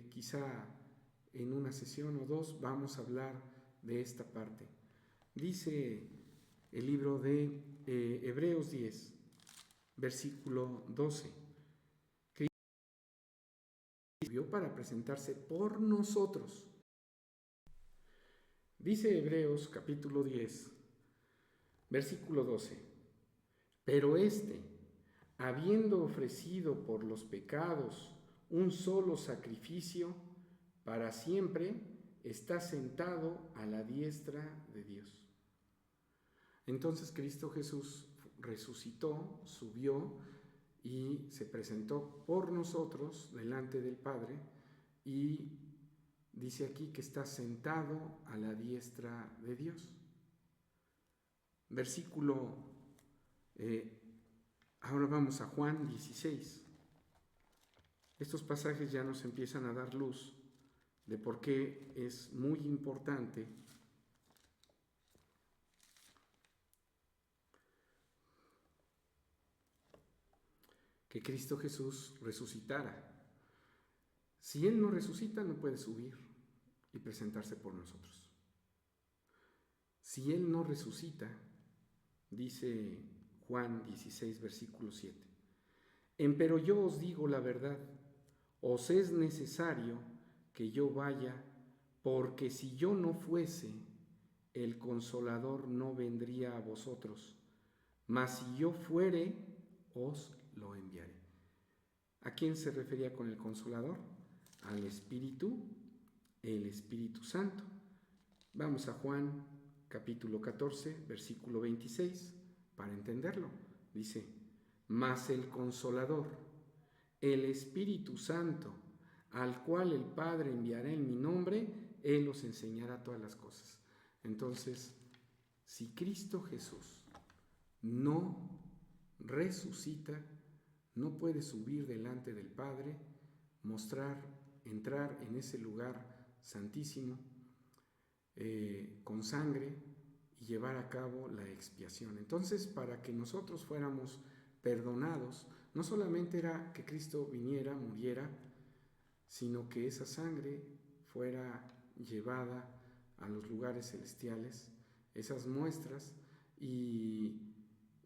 A: quizá en una sesión o dos, vamos a hablar de esta parte. Dice el libro de Hebreos 10, versículo 12. Cristo vivió para presentarse por nosotros. Dice Hebreos capítulo 10, versículo 12. Pero habiendo ofrecido por los pecados un solo sacrificio, para siempre está sentado a la diestra de Dios. Entonces Cristo Jesús resucitó, subió y se presentó por nosotros delante del Padre, y dice aquí que está sentado a la diestra de Dios. Versículo, ahora vamos a Juan 16. Estos pasajes ya nos empiezan a dar luz de por qué es muy importante que Cristo Jesús resucitara. Si Él no resucita, no puede subir y presentarse por nosotros. Si Él no resucita, dice Juan 16, versículo 7, empero yo os digo la verdad, os es necesario que yo vaya, porque si yo no fuese, el Consolador no vendría a vosotros, mas si yo fuere, os lo enviaré. ¿A quién se refería con el Consolador? Al Espíritu, el Espíritu Santo. Vamos a Juan capítulo 14, versículo 26, para entenderlo. Dice, mas el Consolador, el Espíritu Santo, al cual el Padre enviará en mi nombre, Él os enseñará todas las cosas. Entonces, si Cristo Jesús no resucita, no puede subir delante del Padre, entrar en ese lugar santísimo con sangre y llevar a cabo la expiación. Entonces, para que nosotros fuéramos perdonados, no solamente era que Cristo viniera, muriera, sino que esa sangre fuera llevada a los lugares celestiales, esas muestras, y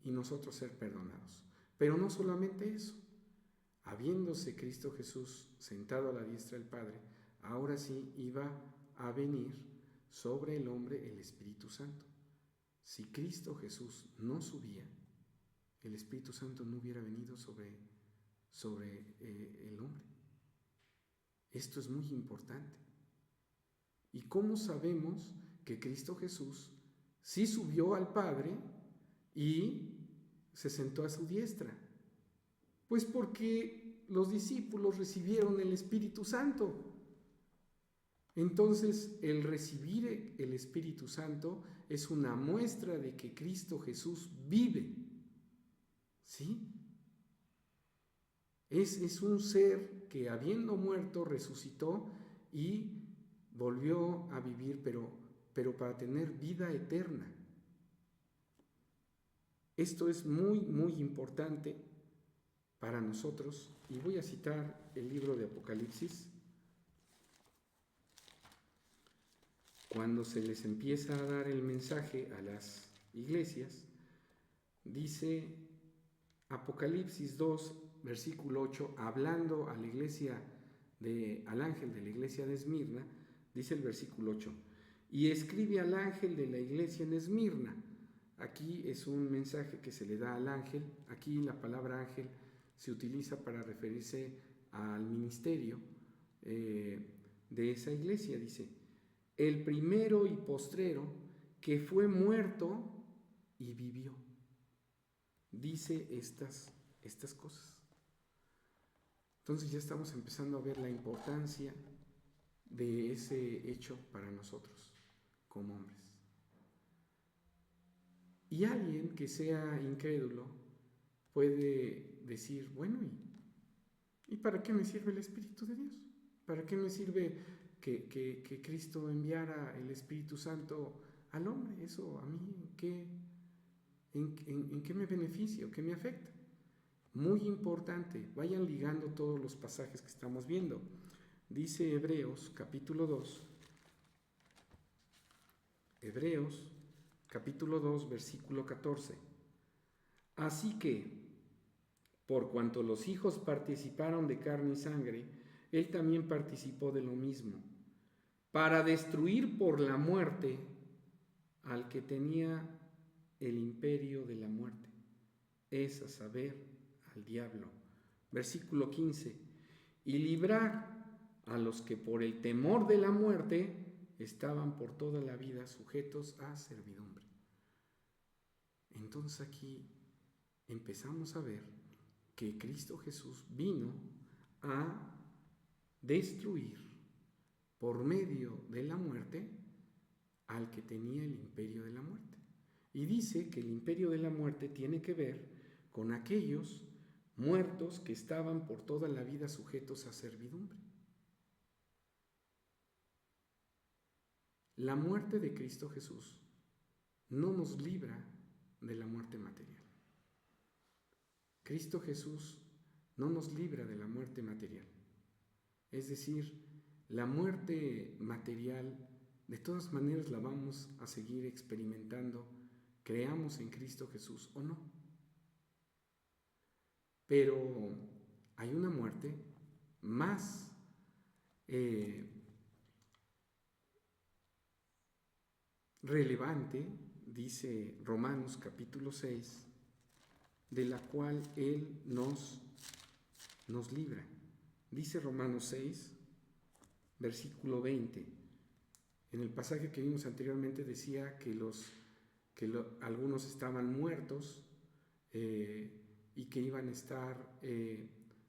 A: nosotros ser perdonados. Pero no solamente eso, habiéndose Cristo Jesús sentado a la diestra del Padre, ahora sí iba a venir sobre el hombre el Espíritu Santo. Si Cristo Jesús no subía, el Espíritu Santo no hubiera venido sobre el hombre. Esto es muy importante. ¿Y cómo sabemos que Cristo Jesús sí subió al Padre y se sentó a su diestra? Pues porque los discípulos recibieron el Espíritu Santo. Entonces, el recibir el Espíritu Santo es una muestra de que Cristo Jesús vive. ¿Sí? Es un ser que, habiendo muerto, resucitó y volvió a vivir, pero para tener vida eterna. Esto es muy, muy importante para nosotros, y voy a citar el libro de Apocalipsis. Cuando se les empieza a dar el mensaje a las iglesias, dice Apocalipsis 2, versículo 8, hablando a la iglesia al ángel de la iglesia de Esmirna, dice el versículo 8, y escribe al ángel de la iglesia en Esmirna. Aquí es un mensaje que se le da al ángel. Aquí la palabra ángel se utiliza para referirse al ministerio de esa iglesia. Dice, el primero y postrero que fue muerto y vivió. Dice estas cosas. Entonces ya estamos empezando a ver la importancia de ese hecho para nosotros como hombres. Y alguien que sea incrédulo puede decir, bueno, ¿y para qué me sirve el Espíritu de Dios? ¿Para qué me sirve que Cristo enviara el Espíritu Santo al hombre? ¿Eso a mí en qué me beneficia o qué me afecta? Muy importante, vayan ligando todos los pasajes que estamos viendo. Dice Hebreos capítulo 2, Hebreos capítulo 2, versículo 14. Así que, por cuanto los hijos participaron de carne y sangre, él también participó de lo mismo, para destruir por la muerte al que tenía el imperio de la muerte, es a saber, al diablo. Versículo 15. Y librar a los que por el temor de la muerte estaban por toda la vida sujetos a servidumbre. Entonces aquí empezamos a ver que Cristo Jesús vino a destruir por medio de la muerte al que tenía el imperio de la muerte. Y dice que el imperio de la muerte tiene que ver con aquellos muertos que estaban por toda la vida sujetos a servidumbre. La muerte de Cristo Jesús no nos libra de la muerte material. Cristo Jesús no nos libra de la muerte material. Es decir, la muerte material de todas maneras la vamos a seguir experimentando, creamos en Cristo Jesús o no. Pero hay una muerte más relevante, dice Romanos capítulo 6, de la cual Él nos libra. Dice Romanos 6, versículo 20. En el pasaje que vimos anteriormente decía que algunos estaban muertos y que iban a estar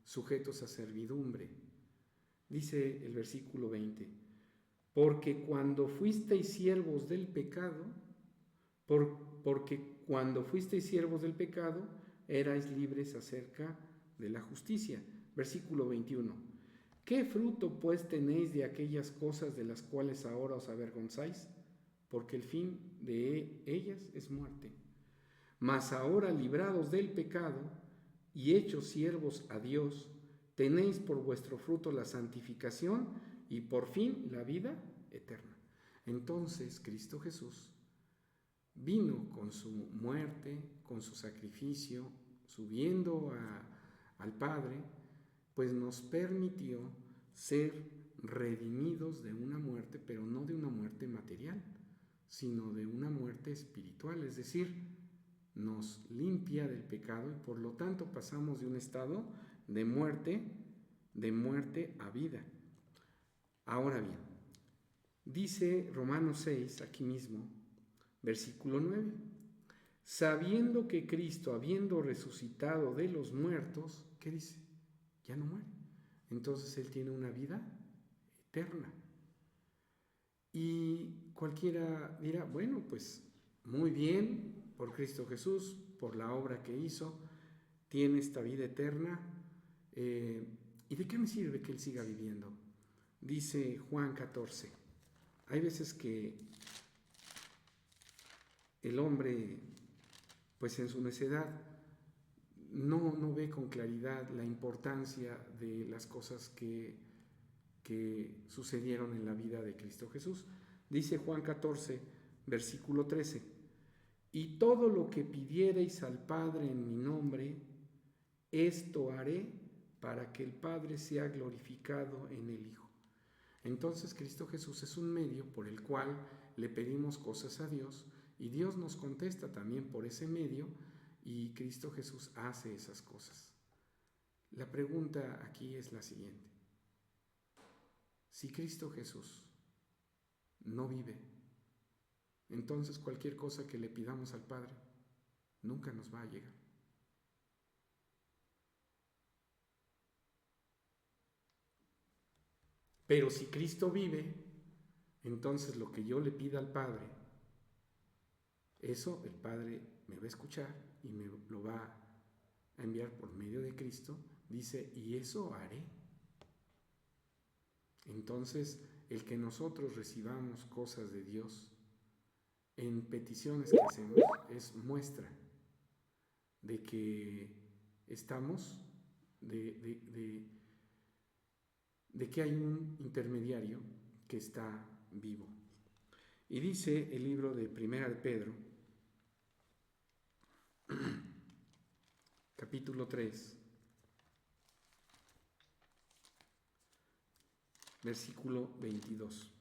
A: sujetos a servidumbre. Dice el versículo 20, porque cuando fuisteis siervos del pecado, erais libres acerca de la justicia. Versículo 21. ¿Qué fruto pues tenéis de aquellas cosas de las cuales ahora os avergonzáis? Porque el fin de ellas es muerte. Mas ahora, librados del pecado y hechos siervos a Dios, tenéis por vuestro fruto la santificación y por fin la vida eterna. Entonces Cristo Jesús vino con su muerte, con su sacrificio, subiendo al Padre, pues nos permitió ser redimidos de una muerte, pero no de una muerte material, sino de una muerte espiritual, es decir, nos limpia del pecado y por lo tanto pasamos de un estado de muerte a vida. Ahora bien, dice Romanos 6, aquí mismo, versículo 9, sabiendo que Cristo, habiendo resucitado de los muertos, ¿qué dice? Ya no muere. Entonces Él tiene una vida eterna. Y cualquiera dirá, bueno, pues muy bien, por Cristo Jesús, por la obra que hizo, tiene esta vida eterna. ¿Y de qué me sirve que Él siga viviendo? Dice Juan 14. Hay veces que el hombre, pues en su necedad, no ve con claridad la importancia de las cosas que sucedieron en la vida de Cristo Jesús. Dice Juan 14, versículo 13, y todo lo que pidiereis al Padre en mi nombre, esto haré para que el Padre sea glorificado en el Hijo. Entonces Cristo Jesús es un medio por el cual le pedimos cosas a Dios y Dios nos contesta también por ese medio y Cristo Jesús hace esas cosas. La pregunta aquí es la siguiente. Si Cristo Jesús no vive, entonces cualquier cosa que le pidamos al Padre nunca nos va a llegar. Pero si Cristo vive, entonces lo que yo le pida al Padre, eso el Padre me va a escuchar y me lo va a enviar por medio de Cristo. Dice, y eso haré. Entonces, el que nosotros recibamos cosas de Dios en peticiones que hacemos es muestra de que estamos, de que hay un intermediario que está vivo. Y dice el libro de Primera de Pedro, capítulo 3, versículo 22.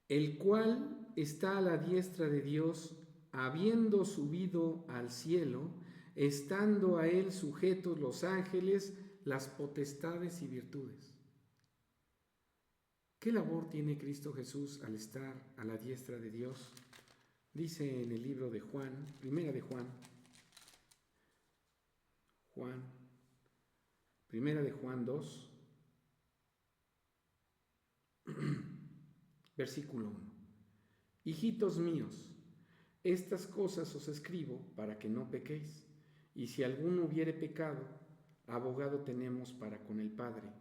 A: El cual está a la diestra de Dios, habiendo subido al cielo, estando a él sujetos los ángeles, las potestades y virtudes. ¿Qué labor tiene Cristo Jesús al estar a la diestra de Dios? Dice en el libro de Juan, primera de Juan, primera de Juan 2, versículo 1. Hijitos míos, estas cosas os escribo para que no pequéis. Y si alguno hubiere pecado, abogado tenemos para con el Padre,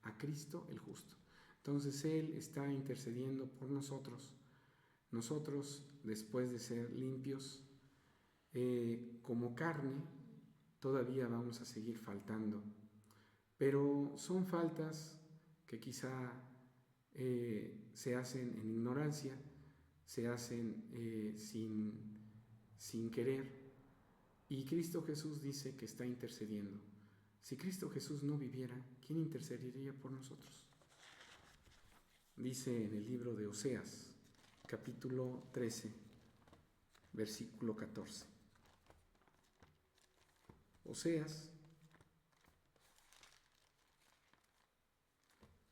A: a Cristo el justo. Entonces Él está intercediendo por nosotros. Nosotros, después de ser limpios, como carne, todavía vamos a seguir faltando. Pero son faltas que quizá se hacen en ignorancia, se hacen sin querer. Y Cristo Jesús dice que está intercediendo. Si Cristo Jesús no viviera, ¿quién intercedería por nosotros? Dice en el libro de Oseas, capítulo 13, versículo 14. Oseas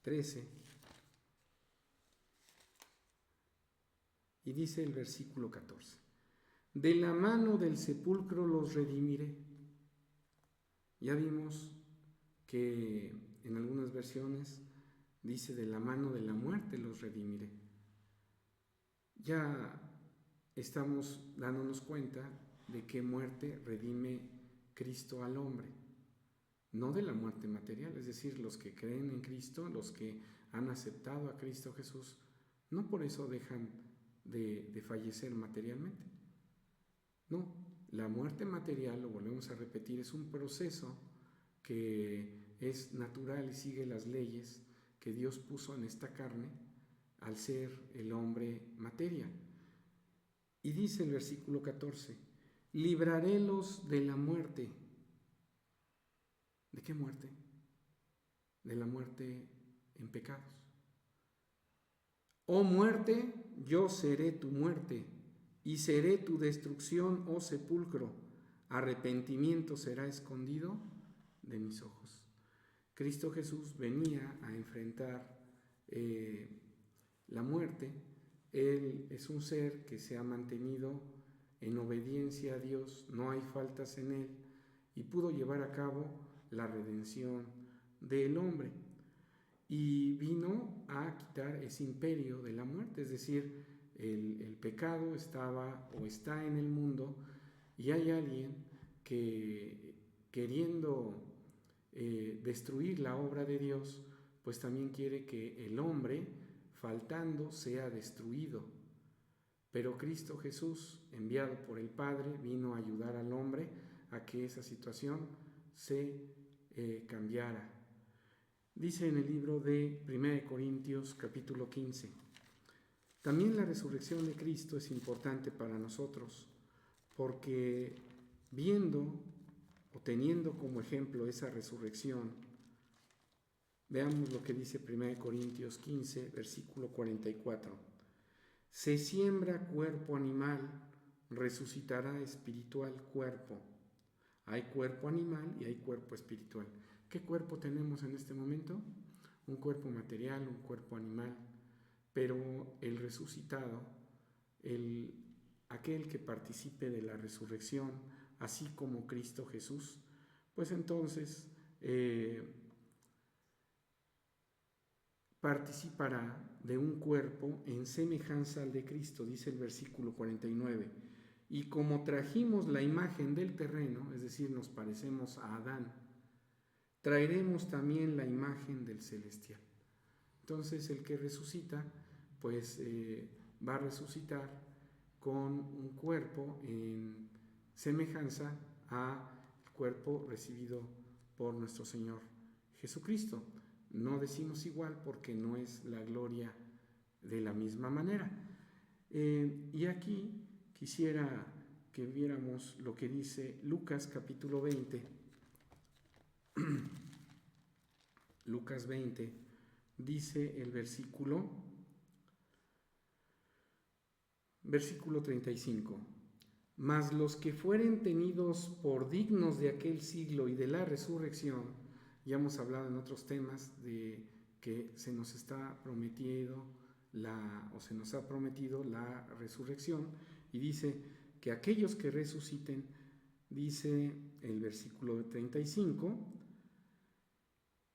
A: 13, y dice el versículo 14. De la mano del sepulcro los redimiré. Ya vimos que en algunas versiones dice de la mano de la muerte los redimiré. Ya estamos dándonos cuenta de qué muerte redime Cristo al hombre. No de la muerte material, es decir, los que creen en Cristo, los que han aceptado a Cristo Jesús, no por eso dejan de fallecer materialmente. No, la muerte material, lo volvemos a repetir, es un proceso que es natural y sigue las leyes que Dios puso en esta carne al ser el hombre materia. Y dice el versículo 14, librarélos de la muerte. ¿De qué muerte? De la muerte en pecados. Oh muerte, yo seré tu muerte, y seré tu destrucción, oh sepulcro, arrepentimiento será escondido de mis ojos. Cristo Jesús venía a enfrentar la muerte. Él es un ser que se ha mantenido en obediencia a Dios, no hay faltas en él, y pudo llevar a cabo la redención del hombre. Y vino a quitar ese imperio de la muerte, es decir, el pecado estaba o está en el mundo, y hay alguien que, queriendo destruir la obra de Dios, pues también quiere que el hombre, faltando, sea destruido. Pero Cristo Jesús, enviado por el Padre, vino a ayudar al hombre a que esa situación se cambiara. Dice en el libro de 1 Corintios capítulo 15, también la resurrección de Cristo es importante para nosotros, porque viendo o teniendo como ejemplo esa resurrección, veamos lo que dice 1 Corintios 15, versículo 44. Se siembra cuerpo animal, resucitará espiritual cuerpo. Hay cuerpo animal y hay cuerpo espiritual. ¿Qué cuerpo tenemos en este momento? Un cuerpo material, un cuerpo animal, pero el resucitado, aquel que participe de la resurrección, así como Cristo Jesús, pues entonces participará de un cuerpo en semejanza al de Cristo, dice el versículo 49. Y como trajimos la imagen del terreno, es decir, nos parecemos a Adán, traeremos también la imagen del celestial. Entonces el que resucita, pues va a resucitar con un cuerpo en semejanza al cuerpo recibido por nuestro Señor Jesucristo. No decimos igual porque no es la gloria de la misma manera. Y aquí quisiera que viéramos lo que dice Lucas capítulo 20. Lucas 20 dice el versículo 35. Mas los que fueren tenidos por dignos de aquel siglo y de la resurrección, ya hemos hablado en otros temas de que se nos está prometido se nos ha prometido la resurrección, y dice que aquellos que resuciten, dice el versículo 35,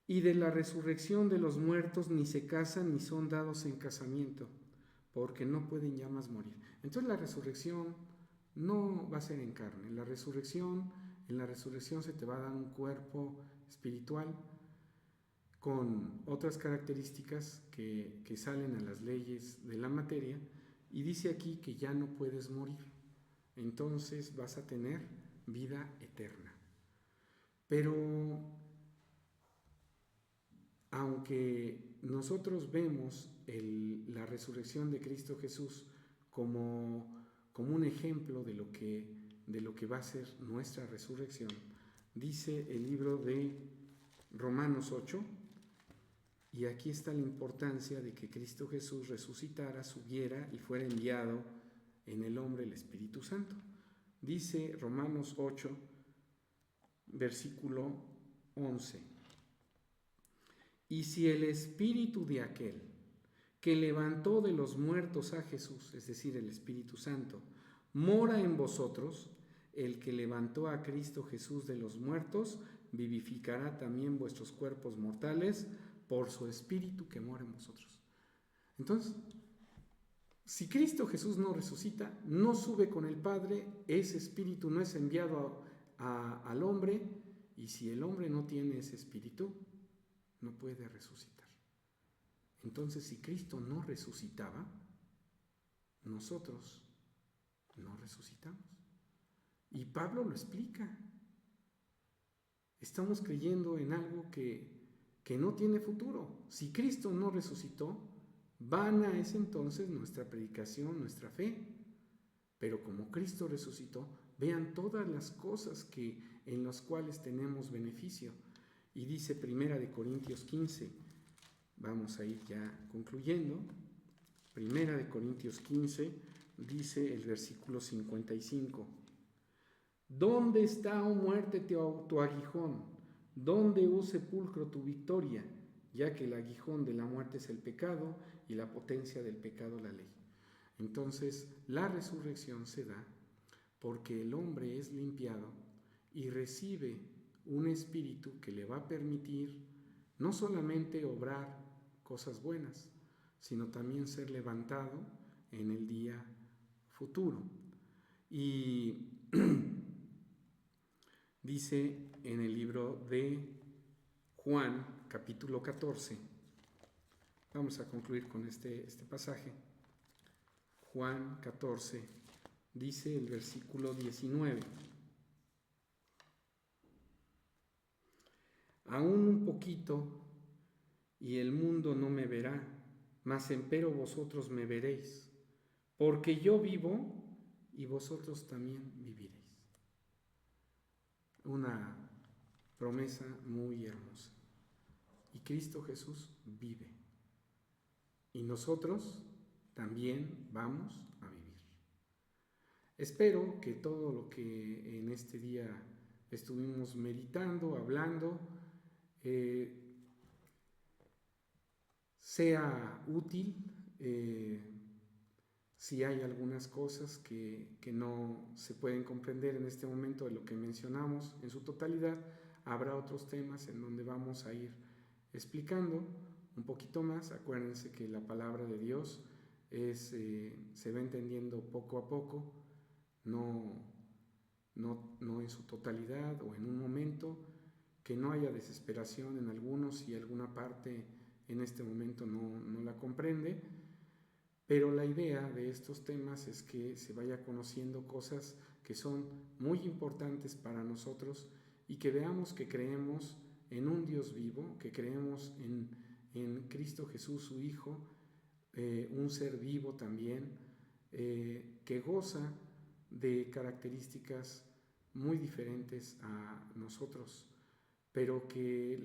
A: y de la resurrección de los muertos ni se casan ni son dados en casamiento, porque no pueden ya más morir. Entonces la resurrección no va a ser en carne. En la resurrección se te va a dar un cuerpo espiritual con otras características que salen a las leyes de la materia, y dice aquí que ya no puedes morir. Entonces vas a tener vida eterna. Pero aunque nosotros vemos la resurrección de Cristo Jesús como un ejemplo de lo que va a ser nuestra resurrección, dice el libro de Romanos 8, y aquí está la importancia de que Cristo Jesús resucitara, subiera y fuera enviado en el hombre el Espíritu Santo. Dice Romanos 8, versículo 11. Y si el Espíritu de aquel que levantó de los muertos a Jesús, es decir, el Espíritu Santo, mora en vosotros, el que levantó a Cristo Jesús de los muertos, vivificará también vuestros cuerpos mortales por su Espíritu que mora en vosotros. Entonces, si Cristo Jesús no resucita, no sube con el Padre, ese Espíritu no es enviado al hombre, y si el hombre no tiene ese Espíritu, no puede resucitar. Entonces, si Cristo no resucitaba, nosotros no resucitamos. Y Pablo lo explica. Estamos creyendo en algo que no tiene futuro. Si Cristo no resucitó, vana es entonces nuestra predicación, nuestra fe. Pero como Cristo resucitó, vean todas las cosas en las cuales tenemos beneficio. Y dice 1 Corintios 15, vamos a ir ya concluyendo, 1 Corintios 15, dice el versículo 55. ¿Dónde está, oh muerte, tu aguijón? ¿Dónde, oh sepulcro, tu victoria? Ya que el aguijón de la muerte es el pecado y la potencia del pecado la ley. Entonces, la resurrección se da porque el hombre es limpiado y recibe un espíritu que le va a permitir no solamente obrar cosas buenas, sino también ser levantado en el día futuro. Y dice en el libro de Juan, capítulo 14, vamos a concluir con este pasaje. Juan 14, dice el versículo 19. Aún un poquito y el mundo no me verá, mas empero vosotros me veréis, porque yo vivo y vosotros también viviréis. Una promesa muy hermosa. Y Cristo Jesús vive. Y nosotros también vamos a vivir. Espero que todo lo que en este día estuvimos meditando, hablando, sea útil. Si hay algunas cosas que no se pueden comprender en este momento de lo que mencionamos en su totalidad, habrá otros temas en donde vamos a ir explicando un poquito más. Acuérdense que la palabra de Dios se va entendiendo poco a poco, no en su totalidad o en un momento, que no haya desesperación en algunos si alguna parte en este momento no la comprende, pero la idea de estos temas es que se vaya conociendo cosas que son muy importantes para nosotros y que veamos que creemos en un Dios vivo, que creemos en Cristo Jesús, su Hijo, un ser vivo también, que goza de características muy diferentes a nosotros, pero que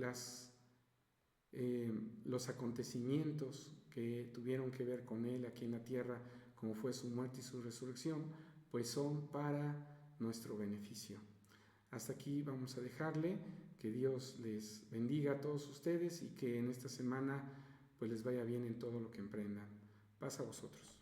A: los acontecimientos que tuvieron que ver con él aquí en la tierra, como fue su muerte y su resurrección, pues son para nuestro beneficio. Hasta aquí vamos a dejarle. Que Dios les bendiga a todos ustedes y que en esta semana pues les vaya bien en todo lo que emprendan. Paz a vosotros.